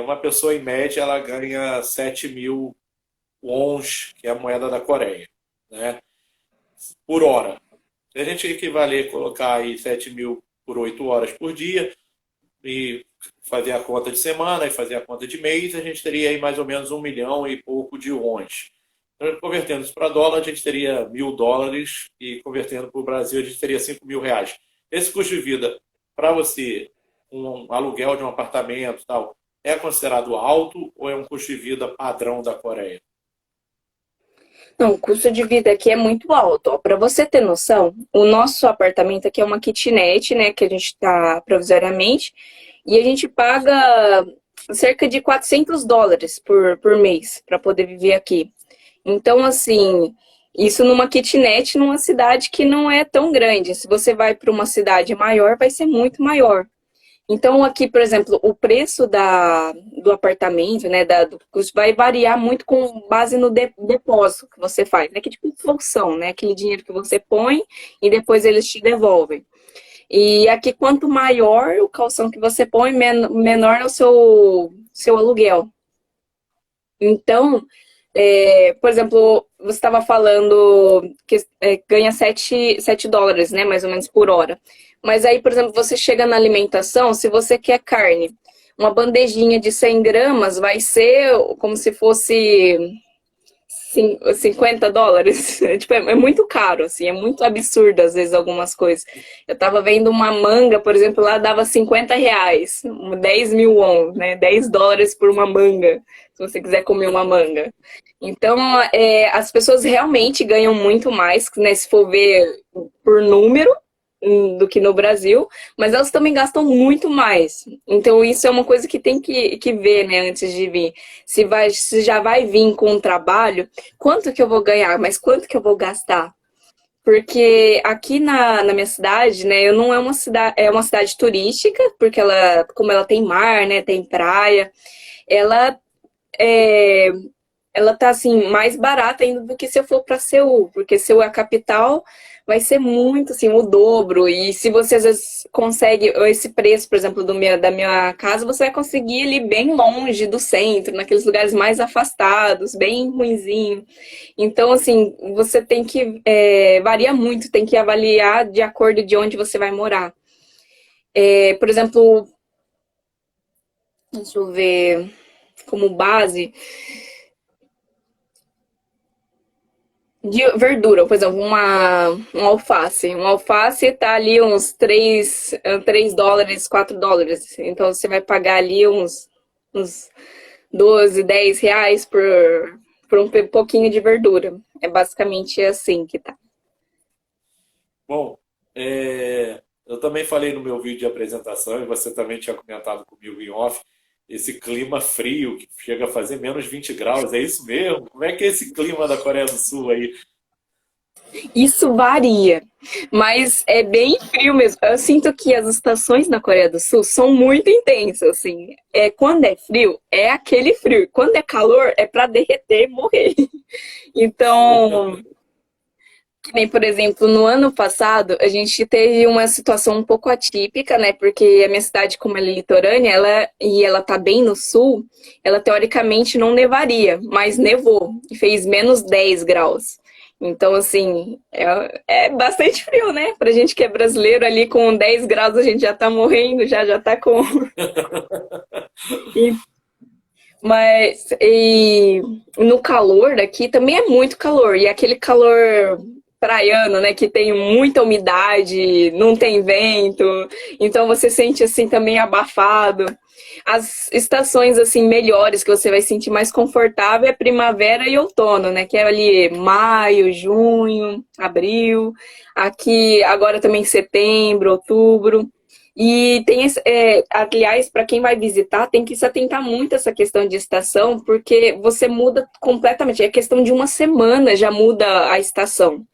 uma pessoa em média ela ganha 7.000 wons, que é a moeda da Coreia, né? Por hora. Se a gente equivaler, colocar aí 7.000 por 8 horas por dia e fazer a conta de semana e fazer a conta de mês, a gente teria aí mais ou menos 1 milhão e pouco de wons. Então, convertendo isso para dólar, a gente teria US$ 1.000 e convertendo para o Brasil, a gente teria R$ 5.000. Esse custo de vida, para você, um aluguel de um apartamento tal, é considerado alto ou é um custo de vida padrão da Coreia? Não, o custo de vida aqui é muito alto. Para você ter noção, o nosso apartamento aqui é uma kitnet, né, que a gente está provisoriamente, e a gente paga cerca de US$ 400 por mês para poder viver aqui. Então, assim, isso numa kitnet, numa cidade que não é tão grande. Se você vai para uma cidade maior, vai ser muito maior. Então, aqui, por exemplo, o preço do apartamento, né, do custo, vai variar muito com base no depósito que você faz, né, que é tipo função, né, aquele dinheiro que você põe e depois eles te devolvem. E aqui, quanto maior o calção que você põe, menor é o seu aluguel. Então, por exemplo, você estava falando que ganha $7, né, mais ou menos por hora. Mas aí, por exemplo, você chega na alimentação, se você quer carne, uma bandejinha de 100 gramas vai ser como se fosse $50. Tipo, é muito caro, assim, é muito absurdo às vezes algumas coisas. Eu tava vendo uma manga, por exemplo, lá dava R$ 50, 10.000 won, né? $10 por uma manga, se você quiser comer uma manga. Então, as pessoas realmente ganham muito mais, né? Se for ver por número, do que no Brasil, mas elas também gastam muito mais. Então, isso é uma coisa que tem que ver, né, antes de vir. Se já vai vir com um trabalho, quanto que eu vou ganhar, mas quanto que eu vou gastar? Porque aqui na minha cidade, né, eu não é uma cidade turística, porque como ela tem mar, né, tem praia, ela é, ela tá assim mais barata ainda do que se eu for para Seul, porque Seul é a capital, vai ser muito, assim, o dobro. E se você, às vezes, consegue esse preço, por exemplo, da minha casa, você vai conseguir ali bem longe do centro, naqueles lugares mais afastados, bem ruinzinho. Então, assim, você tem que, varia muito, tem que avaliar de acordo de onde você vai morar. Por exemplo, deixa eu ver, como base, de verdura, por exemplo, um alface. Um alface tá ali uns 3 dólares, 4 dólares. Então você vai pagar ali uns 12, 10 reais por um pouquinho de verdura. É basicamente assim que tá. Bom, eu também falei no meu vídeo de apresentação, e você também tinha comentado comigo em off, esse clima frio que chega a fazer menos 20 graus, é isso mesmo? Como é que é esse clima da Coreia do Sul aí? Isso varia, mas é bem frio mesmo. Eu sinto que as estações na Coreia do Sul são muito intensas, assim. Quando é frio, é aquele frio. Quando é calor, é para derreter e morrer. Então, que nem, por exemplo, no ano passado, a gente teve uma situação um pouco atípica, né? Porque a minha cidade, como ela é litorânea, ela tá bem no sul, ela teoricamente não nevaria, mas nevou e fez menos 10 graus. Então, assim, é bastante frio, né? Pra gente que é brasileiro, ali com 10 graus a gente já tá morrendo, já tá com. E- mas no calor daqui também é muito calor. E aquele calor praiano, né? Que tem muita umidade, não tem vento. Então você sente assim também abafado. As estações assim melhores que você vai sentir mais confortável é primavera e outono, né? Que é ali maio, junho, abril. Aqui agora também setembro, outubro. E tem, aliás, para quem vai visitar, tem que se atentar muito a essa questão de estação, porque você muda completamente. É questão de uma semana já muda a estação.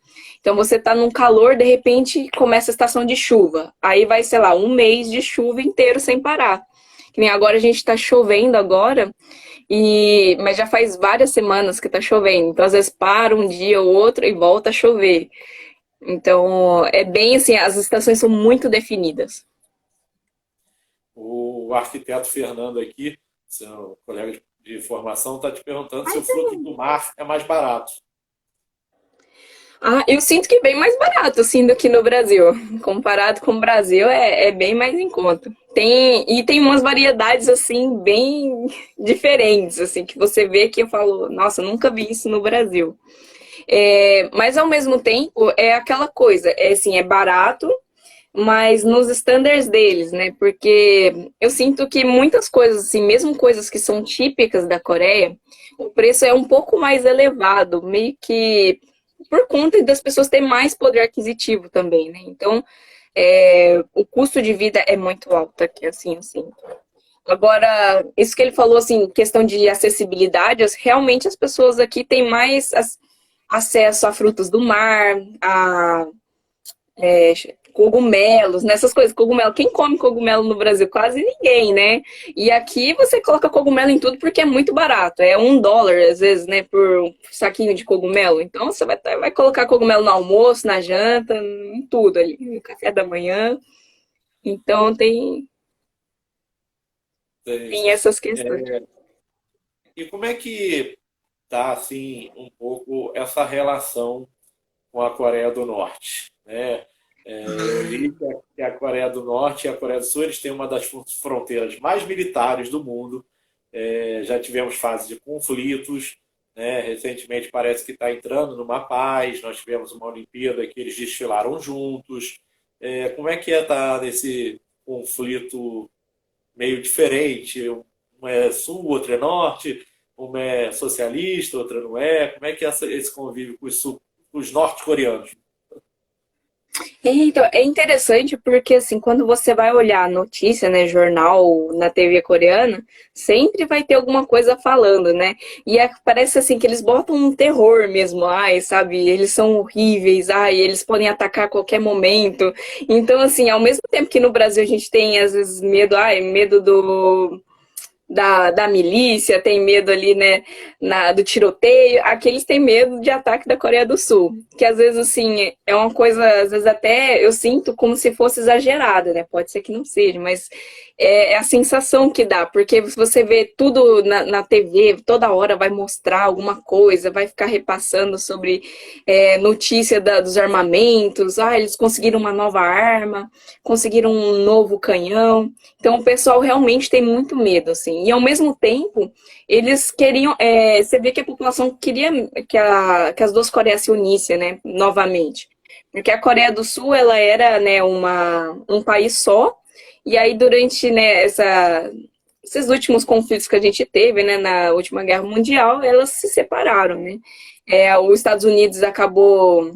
Então você está num calor, de repente começa a estação de chuva. Aí vai, sei lá, um mês de chuva inteiro sem parar. Que nem agora a gente está chovendo agora, mas já faz várias semanas que está chovendo. Então às vezes para um dia ou outro e volta a chover. Então é bem assim, as estações são muito definidas. O arquiteto Fernando aqui, seu colega de formação, está te perguntando se o fruto do mar é mais barato. Ah, eu sinto que é bem mais barato, assim, do que no Brasil. Comparado com o Brasil, é bem mais em conta. Tem umas variedades, assim, bem diferentes, assim, que você vê que eu falo, nossa, nunca vi isso no Brasil. Mas, ao mesmo tempo, é aquela coisa, assim, é barato, mas nos estándares deles, né? Porque eu sinto que muitas coisas, assim, mesmo coisas que são típicas da Coreia, o preço é um pouco mais elevado, meio que por conta das pessoas terem mais poder aquisitivo também, né? Então, o custo de vida é muito alto aqui, assim. Agora, isso que ele falou, assim, questão de acessibilidade, realmente as pessoas aqui têm mais acesso a frutos do mar, a é, cogumelos, nessas coisas. Cogumelo, quem come cogumelo no Brasil? Quase ninguém, né? E aqui você coloca cogumelo em tudo porque é muito barato. É 1 dólar, às vezes, né, por um saquinho de cogumelo. Então você vai colocar cogumelo no almoço, na janta, em tudo ali, no café da manhã. Então tem essas questões. E como é que está assim um pouco essa relação com a Coreia do Norte, né? Eu li que a Coreia do Norte e a Coreia do Sul eles têm uma das fronteiras mais militares do mundo. Já tivemos fases de conflitos, né? Recentemente parece que está entrando numa paz. Nós tivemos uma Olimpíada que eles desfilaram juntos. Como é que estar nesse conflito meio diferente? Uma é sul, outra é norte, uma é socialista, outra não é. Como é que é esse convívio com os norte-coreanos? Então, é interessante porque, assim, quando você vai olhar a notícia, né, jornal na TV coreana, sempre vai ter alguma coisa falando, né? E parece, assim, que eles botam um terror mesmo, ai, sabe? Eles são horríveis, ai, eles podem atacar a qualquer momento. Então, assim, ao mesmo tempo que no Brasil a gente tem, às vezes, medo, ai, medo da milícia, tem medo ali, né, do tiroteio. Aqui eles têm medo de ataque da Coreia do Sul. Que às vezes, assim, é uma coisa, às vezes até eu sinto como se fosse exagerada, né? Pode ser que não seja, mas é a sensação que dá. Porque se você vê tudo na TV, toda hora vai mostrar alguma coisa, vai ficar repassando sobre notícia dos armamentos. Ah, eles conseguiram uma nova arma, conseguiram um novo canhão. Então o pessoal realmente tem muito medo, assim. E ao mesmo tempo, eles queriam. Você vê que a população queria que as duas Coreias se unissem, né, novamente. Porque a Coreia do Sul, ela era, né, um país só. E aí, durante, né, esses últimos conflitos que a gente teve, né, na última Guerra Mundial, elas se separaram, né? Os Estados Unidos acabou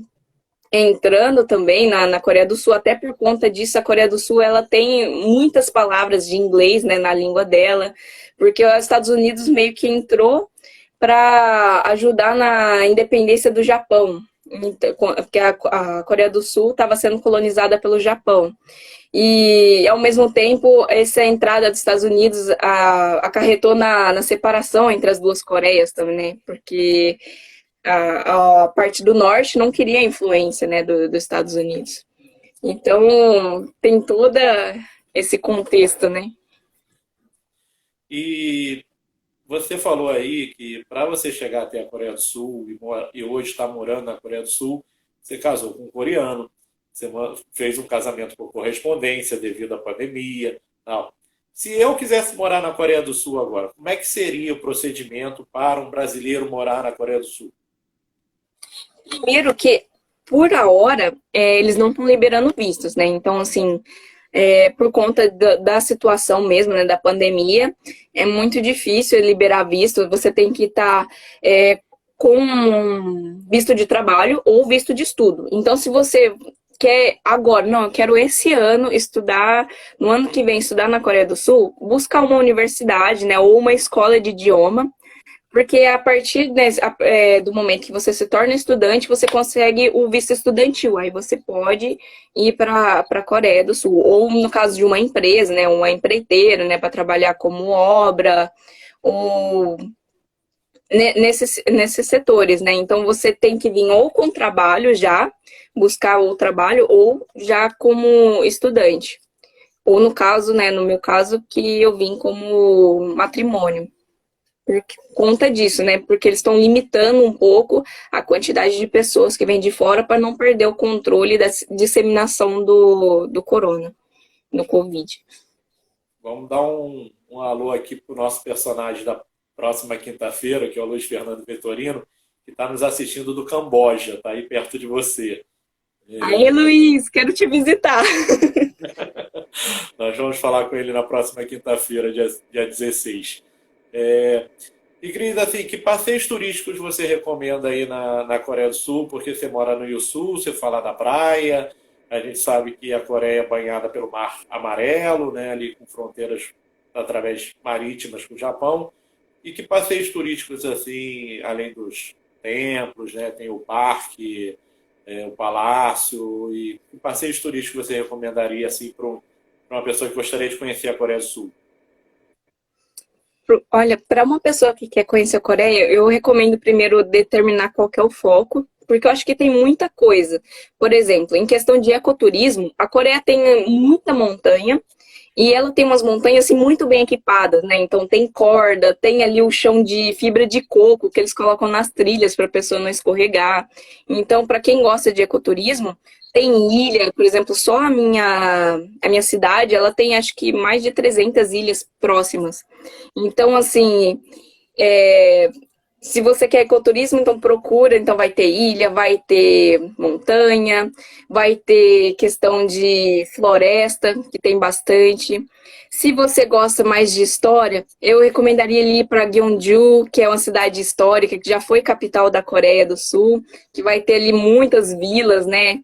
entrando também na Coreia do Sul, até por conta disso, a Coreia do Sul ela tem muitas palavras de inglês, né, na língua dela, porque os Estados Unidos meio que entrou para ajudar na independência do Japão, porque a Coreia do Sul estava sendo colonizada pelo Japão. E, ao mesmo tempo, essa entrada dos Estados Unidos acarretou na separação entre as duas Coreias também, né? Porque a parte do norte não queria a influência, né, dos Estados Unidos. Então, tem todo esse contexto, né? E você falou aí que para você chegar até a Coreia do Sul e hoje está morando na Coreia do Sul, você casou com um coreano, você fez um casamento por correspondência devido à pandemia, tal. Se eu quisesse morar na Coreia do Sul agora, como é que seria o procedimento para um brasileiro morar na Coreia do Sul? Primeiro que, por a hora, eles não estão liberando vistos, né? Então, assim, por conta da situação mesmo, né, da pandemia, é muito difícil liberar visto. Você tem que estar com visto de trabalho ou visto de estudo. Então, se você quer agora, não, eu quero esse ano estudar, no ano que vem estudar na Coreia do Sul, buscar uma universidade, né, ou uma escola de idioma, porque a partir do momento que você se torna estudante, você consegue o visto estudantil. Aí você pode ir para a Coreia do Sul. Ou no caso de uma empresa, né, uma empreiteira, né, para trabalhar como obra, ou nesses setores, né? Então você tem que vir ou com trabalho já, buscar o trabalho, ou já como estudante. Ou no caso, né, no meu caso, que eu vim como matrimônio. Por conta disso, né? Porque eles estão limitando um pouco a quantidade de pessoas que vêm de fora para não perder o controle da disseminação do corona, do Covid. Vamos dar um alô aqui para o nosso personagem da próxima quinta-feira, que é o Luiz Fernando Vitorino, que está nos assistindo do Camboja, está aí perto de você. Aí, Luiz, quero te visitar. Nós vamos falar com ele na próxima quinta-feira, dia 16. E, Cris, assim, que passeios turísticos você recomenda aí na Coreia do Sul? Porque você mora no Sul, você fala da praia, a gente sabe que a Coreia é banhada pelo Mar Amarelo, né, ali com fronteiras através marítimas com o Japão. E que passeios turísticos, assim, além dos templos, né, tem o parque, o palácio, e que passeios turísticos você recomendaria assim, para uma pessoa que gostaria de conhecer a Coreia do Sul? Olha, para uma pessoa que quer conhecer a Coreia, eu recomendo primeiro determinar qual que é o foco, porque eu acho que tem muita coisa. Por exemplo, em questão de ecoturismo, a Coreia tem muita montanha e ela tem umas montanhas assim, muito bem equipadas, né? Então tem corda, tem ali o chão de fibra de coco que eles colocam nas trilhas para a pessoa não escorregar. Então, para quem gosta de ecoturismo, tem ilha, por exemplo, só a minha cidade, ela tem acho que mais de 300 ilhas próximas. Então, assim, se você quer ecoturismo, então procura, então vai ter ilha, vai ter montanha, vai ter questão de floresta, que tem bastante. Se você gosta mais de história, eu recomendaria ir para Gyeongju, que é uma cidade histórica, que já foi capital da Coreia do Sul, que vai ter ali muitas vilas, né?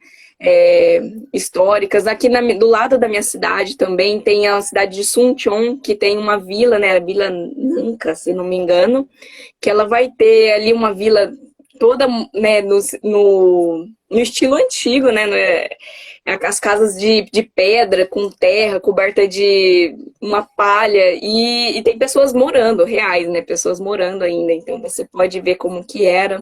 Históricas. Aqui do lado da minha cidade também tem a cidade de Suncheon, que tem uma vila, né, a Vila Nanka, se não me engano, que ela vai ter ali uma vila toda, né, no estilo antigo, né? As casas de pedra, com terra, coberta de uma palha, e tem pessoas morando, reais, né? Pessoas morando ainda, então você pode ver como que era.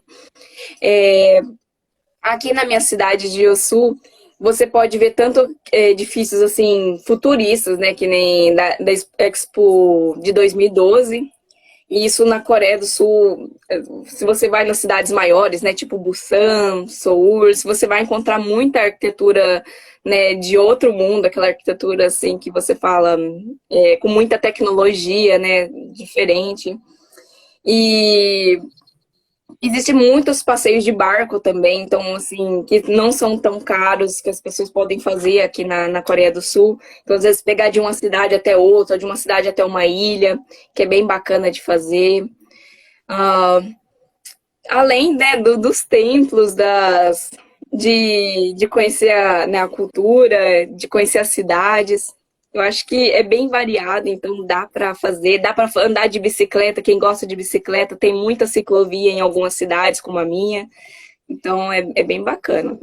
Aqui na minha cidade de Iosul, você pode ver tanto edifícios assim futuristas, né, que nem da Expo de 2012. E isso na Coreia do Sul, se você vai nas cidades maiores, né, tipo Busan, Seul, você vai encontrar muita arquitetura, né, de outro mundo, aquela arquitetura assim que você fala com muita tecnologia, né, diferente. E existem muitos passeios de barco também, então, assim, que não são tão caros, que as pessoas podem fazer aqui na Coreia do Sul. Então, às vezes, pegar de uma cidade até outra, de uma cidade até uma ilha, que é bem bacana de fazer. Ah, além, né, dos templos, de conhecer né, a cultura, de conhecer as cidades. Eu acho que é bem variado, então dá para fazer, dá para andar de bicicleta. Quem gosta de bicicleta, tem muita ciclovia em algumas cidades, como a minha. Então é bem bacana.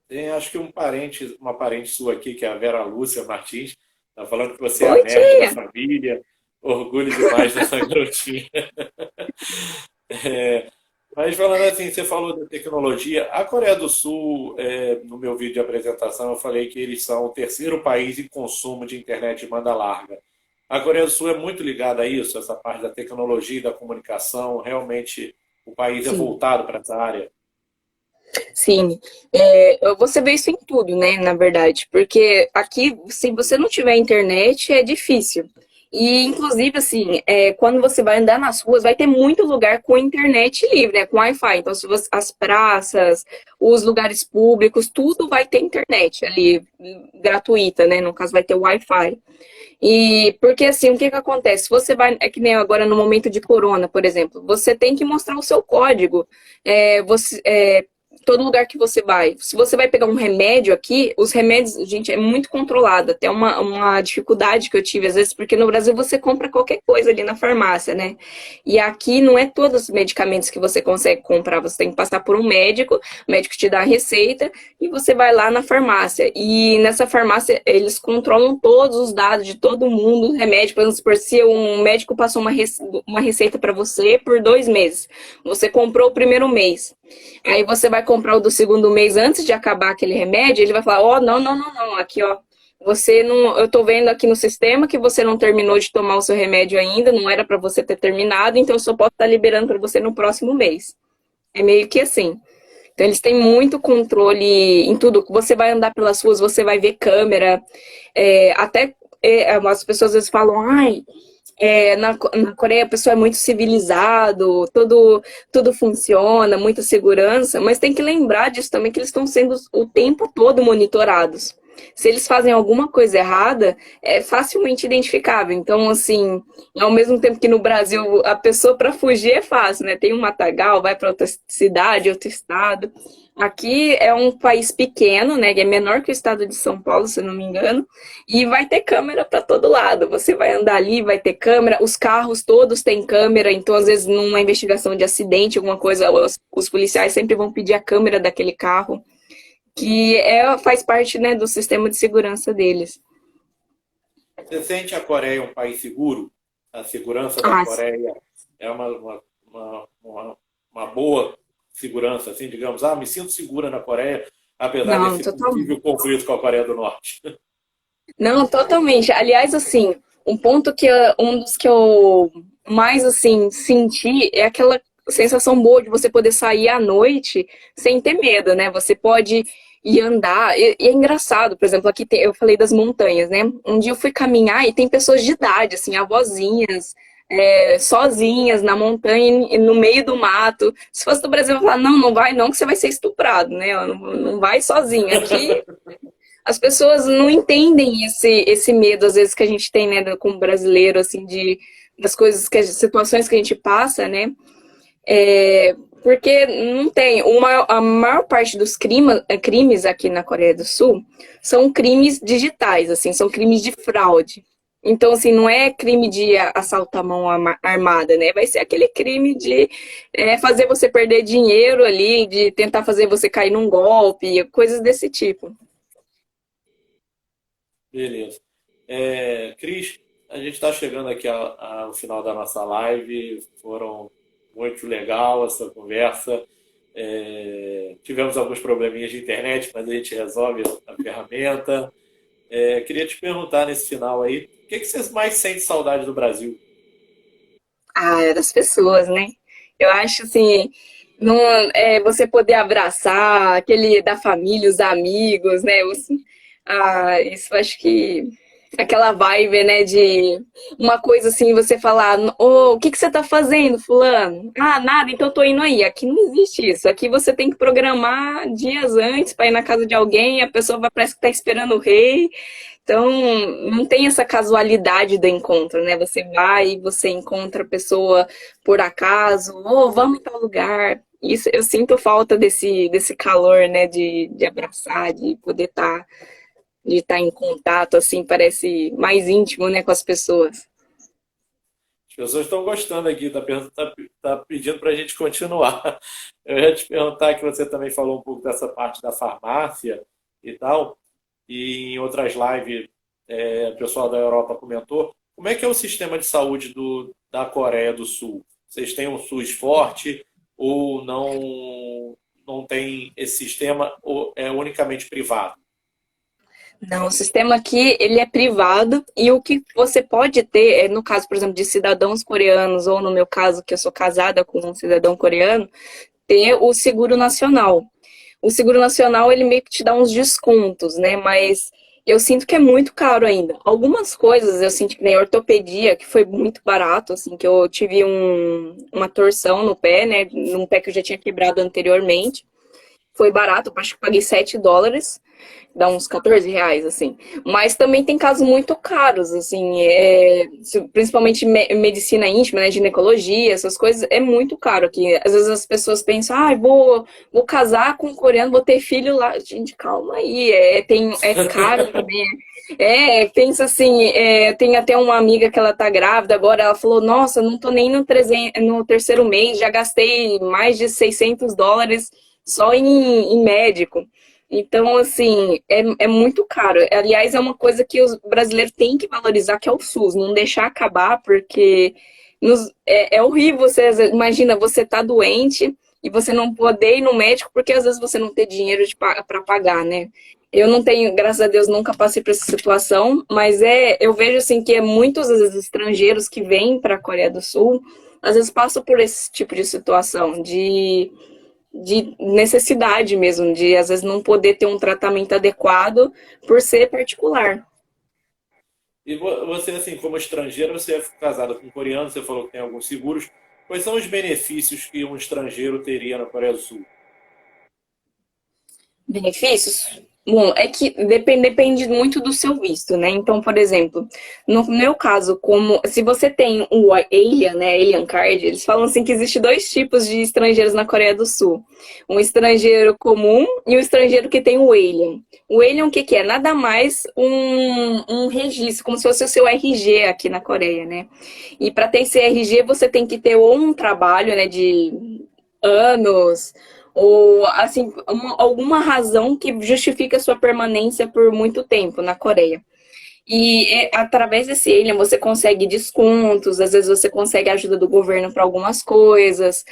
Tem, acho que uma parente sua aqui, que é a Vera Lúcia Martins, tá falando que você é a Oi, nerd da tia! família. Orgulho demais dessa garotinha. É, mas falando assim, você falou da tecnologia. A Coreia do Sul, no meu vídeo de apresentação, eu falei que eles são o terceiro país em consumo de internet de banda larga. A Coreia do Sul é muito ligada a isso, essa parte da tecnologia e da comunicação. Realmente, o país é Sim. voltado para essa área. Sim, você vê isso em tudo, né, na verdade, porque aqui, se você não tiver internet, é difícil. E, inclusive, assim, quando você vai andar nas ruas, vai ter muito lugar com internet livre, né, com Wi-Fi. Então, se as praças, os lugares públicos, tudo vai ter internet ali, gratuita, né, no caso vai ter Wi-Fi. E porque assim, o que que acontece? Você vai, é que nem agora no momento de corona, por exemplo, você tem que mostrar o seu código. Todo lugar que você vai. Se você vai pegar um remédio aqui, os remédios, gente, é muito controlado. Até uma dificuldade que eu tive, às vezes, porque no Brasil você compra qualquer coisa ali na farmácia, né? E aqui não é todos os medicamentos que você consegue comprar. Você tem que passar por um médico, o médico te dá a receita e você vai lá na farmácia. E nessa farmácia, eles controlam todos os dados de todo mundo. Remédio, por exemplo, se um médico passou uma receita para você por 2 meses. Você comprou o primeiro mês. Aí você vai comprar o do segundo mês antes de acabar aquele remédio, ele vai falar, ó, não, aqui, ó, você não, eu tô vendo aqui no sistema que você não terminou de tomar o seu remédio ainda, não era para você ter terminado, então eu só posso estar liberando para você no próximo mês. É meio que assim. Então eles têm muito controle em tudo. Você vai andar pelas ruas, você vai ver câmera, as pessoas às vezes falam, ai, na Coreia a pessoa é muito civilizado, tudo funciona, muita segurança, mas tem que lembrar disso também, que eles estão sendo o tempo todo monitorados. Se eles fazem alguma coisa errada, é facilmente identificável. Então, assim, ao mesmo tempo que no Brasil a pessoa para fugir é fácil, né? Tem um matagal, vai para outra cidade, outro estado. Aqui é um país pequeno, né? Que é menor que o estado de São Paulo, se eu não me engano, e vai ter câmera para todo lado. Você vai andar ali, vai ter câmera. Os carros todos têm câmera, então às vezes numa investigação de acidente, alguma coisa, os policiais sempre vão pedir a câmera daquele carro, que faz parte, né, do sistema de segurança deles. Você sente a Coreia um país seguro? A segurança da Ah, Coreia é uma boa segurança, assim, digamos, me sinto segura na Coreia, apesar não, desse totalmente. possível conflito com a Coreia do Norte. Não, totalmente. Aliás, assim, um dos que eu mais assim senti é aquela sensação boa de você poder sair à noite sem ter medo, né? Você pode ir andar. E é engraçado, por exemplo, aqui eu falei das montanhas, né? Um dia eu fui caminhar e tem pessoas de idade, assim, avózinhas, sozinhas na montanha, no meio do mato. Se fosse do Brasil, eu ia falar, não, não vai não, que você vai ser estuprado, né? Não, não vai sozinho. Aqui as pessoas não entendem esse medo, às vezes, que a gente tem, né, como brasileiro, assim, das coisas, situações que a gente passa, né? Porque não tem. A maior parte dos crimes aqui na Coreia do Sul são crimes digitais, assim, são crimes de fraude. Então, assim, não é crime de assalto à mão armada, né? Vai ser aquele crime de fazer você perder dinheiro ali, de tentar fazer você cair num golpe, coisas desse tipo. Beleza. Cris, a gente está chegando aqui ao final da nossa live. Foram muito legal essa conversa. Tivemos alguns probleminhas de internet, mas a gente resolve a ferramenta. Queria te perguntar nesse final aí, o que você mais sente saudade do Brasil? Ah, é das pessoas, né? Eu acho assim, não, você poder abraçar aquele da família, os amigos, né? Isso eu acho que aquela vibe, né, de uma coisa assim, você falar, ô, o que que você tá fazendo, fulano? Ah, nada, então eu tô indo aí. Aqui não existe isso. Aqui você tem que programar dias antes para ir na casa de alguém, a pessoa vai, parece que tá esperando o rei. Então, não tem essa casualidade do encontro, né? Você vai e você encontra a pessoa por acaso, ou vamos em tal lugar. Isso, eu sinto falta desse calor, né? De abraçar, de estar em contato, assim, parece mais íntimo, né, com as pessoas. As pessoas estão gostando aqui, tá pedindo para a gente continuar. Eu ia te perguntar que você também falou um pouco dessa parte da farmácia e tal, e em outras lives o pessoal da Europa comentou. Como é que é o sistema de saúde da Coreia do Sul? Vocês têm um SUS forte ou não tem esse sistema ou é unicamente privado? Não, o sistema aqui, ele é privado e o que você pode ter, no caso, por exemplo, de cidadãos coreanos, ou no meu caso, que eu sou casada com um cidadão coreano, ter o seguro nacional. O seguro nacional, ele meio que te dá uns descontos, né? Mas eu sinto que é muito caro ainda. Algumas coisas eu sinto que nem ortopedia, que foi muito barato, assim, que eu tive uma torção no pé, né? Num pé que eu já tinha quebrado anteriormente. Foi barato, eu acho que paguei US$ 7, dá uns R$ 14, assim. Mas também tem casos muito caros, assim, principalmente medicina íntima, né, ginecologia, essas coisas, é muito caro aqui. Às vezes as pessoas pensam, vou casar com um coreano, vou ter filho lá. Gente, calma aí, é caro também. Pensa assim, tem até uma amiga que ela tá grávida agora, ela falou, nossa, não tô nem no terceiro mês, já gastei mais de US$ 600 só em médico. Então, assim, é muito caro. Aliás, é uma coisa que os brasileiros têm que valorizar, que é o SUS, não deixar acabar, porque é horrível você, imagina, você tá doente e você não poder ir no médico, porque às vezes você não tem dinheiro para pagar, né? Eu não tenho, graças a Deus, nunca passei por essa situação, mas eu vejo assim que muitos às vezes, estrangeiros que vêm para a Coreia do Sul, às vezes passam por esse tipo de situação, de necessidade mesmo, de às vezes não poder ter um tratamento adequado por ser particular. E você, assim, como estrangeiro, você é casada com um coreano, você falou que tem alguns seguros. Quais são os benefícios que um estrangeiro teria na Coreia do Sul? Benefícios? Bom, é que depende muito do seu visto, né? Então, por exemplo, no meu caso, como se você tem o Alien, né, Alien Card, eles falam assim que existe dois tipos de estrangeiros na Coreia do Sul. Um estrangeiro comum e um estrangeiro que tem o Alien. O Alien, o que que é? Nada mais um registro, como se fosse o seu RG aqui na Coreia, né? E para ter esse RG, você tem que ter ou um trabalho, né, de anos, ou assim, alguma razão que justifique a sua permanência por muito tempo na Coreia. E através desse Alien você consegue descontos, às vezes você consegue ajuda do governo para algumas coisas.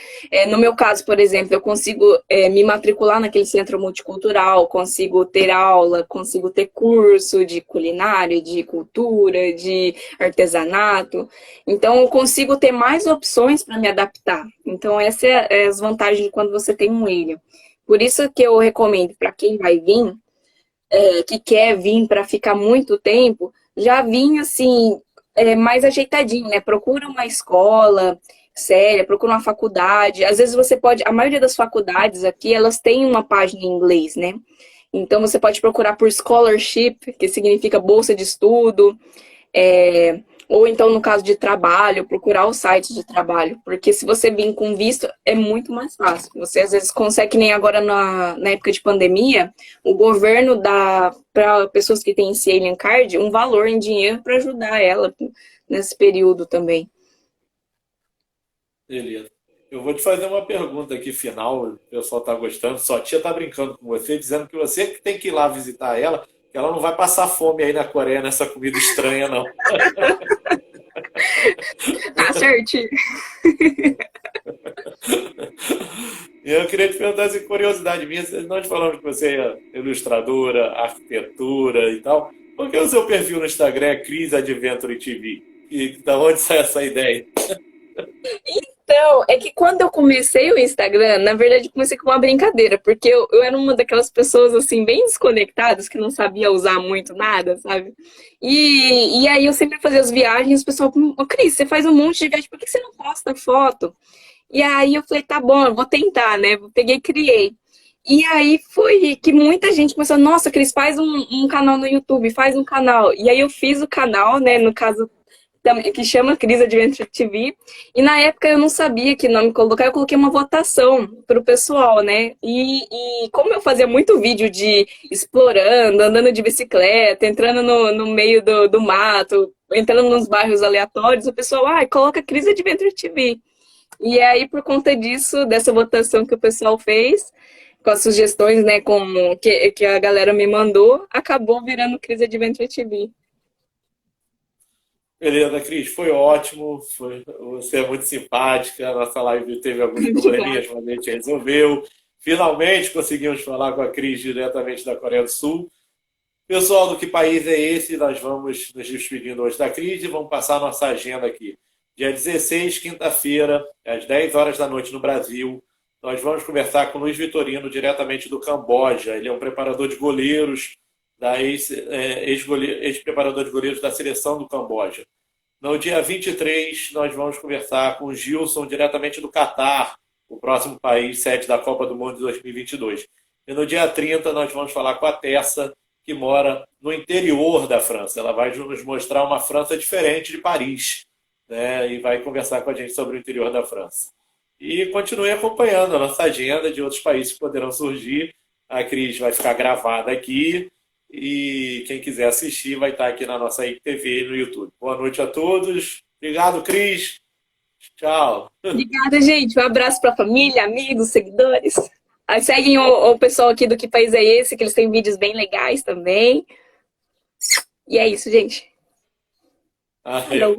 No meu caso, por exemplo, eu consigo me matricular naquele centro multicultural, consigo ter aula, consigo ter curso de culinária, de cultura, de artesanato. Então, eu consigo ter mais opções para me adaptar. Então, essa é as vantagens de quando você tem um Alien. Por isso que eu recomendo para quem vai vir que quer vir para ficar muito tempo, já vim assim, mais ajeitadinho, né? Procura uma escola séria, procura uma faculdade. Às vezes você pode, a maioria das faculdades aqui, elas têm uma página em inglês, né? Então você pode procurar por scholarship, que significa bolsa de estudo. É, Ou então, no caso de trabalho, procurar os sites de trabalho. Porque se você vir com visto, é muito mais fácil. Você, às vezes, consegue, que nem agora na época de pandemia, o governo dá para pessoas que têm esse Alien Card um valor em dinheiro para ajudar ela nesse período também. Beleza. Eu vou te fazer uma pergunta aqui final, o pessoal está gostando. Sua tia está brincando com você, dizendo que você que tem que ir lá visitar ela, que ela não vai passar fome aí na Coreia nessa comida estranha, não. Acerte! E eu queria te perguntar, assim, curiosidade minha, nós falamos que você é ilustradora, arquitetura e tal. Por que o seu perfil no Instagram é Cris Adventure TV? E da onde sai essa ideia? Então, é que quando eu comecei o Instagram, na verdade, eu comecei com uma brincadeira, porque eu era uma daquelas pessoas, assim, bem desconectadas, que não sabia usar muito nada, sabe? E aí eu sempre fazia as viagens, o pessoal, ô Cris, você faz um monte de viagem, por que você não posta foto? E aí eu falei, tá bom, eu vou tentar, né? Peguei e criei. E aí foi que muita gente começou, nossa, Cris, faz um canal no YouTube, faz um canal. E aí eu fiz o canal, né, no caso, que chama Cris Adventure TV. E na época eu não sabia que nome colocar, eu coloquei uma votação pro pessoal, né? E como eu fazia muito vídeo de explorando, andando de bicicleta, entrando no meio do mato, entrando nos bairros aleatórios, o pessoal, coloca Cris Adventure TV. E aí, por conta disso, dessa votação que o pessoal fez, com as sugestões, né, que a galera me mandou, acabou virando Cris Adventure TV. Beleza, Cris, foi ótimo. Você é muito simpática. A nossa live teve alguns probleminhas, mas a gente resolveu. Finalmente conseguimos falar com a Cris diretamente da Coreia do Sul. Pessoal, do Que País é Esse? Nós vamos nos despedindo hoje da Cris e vamos passar a nossa agenda aqui. Dia 16, quinta-feira, às 10 horas da noite no Brasil, nós vamos conversar com o Luiz Vitorino, diretamente do Camboja. Ele é um preparador de goleiros, ex-preparador de goleiros da seleção do Camboja. No dia 23, nós vamos conversar com o Gilson, diretamente do Catar, o próximo país sede da Copa do Mundo de 2022. E no dia 30, nós vamos falar com a Tessa, que mora no interior da França. Ela vai nos mostrar uma França diferente de Paris, né? E vai conversar com a gente sobre o interior da França. E continue acompanhando a nossa agenda de outros países que poderão surgir. A Cris vai ficar gravada aqui. E quem quiser assistir vai estar aqui na nossa IPTV no YouTube. Boa noite a todos. Obrigado, Cris. Tchau. Obrigada, gente. Um abraço para a família, amigos, seguidores. Aí seguem o pessoal aqui do Que País é Esse, que eles têm vídeos bem legais também. E é isso, gente. Valeu.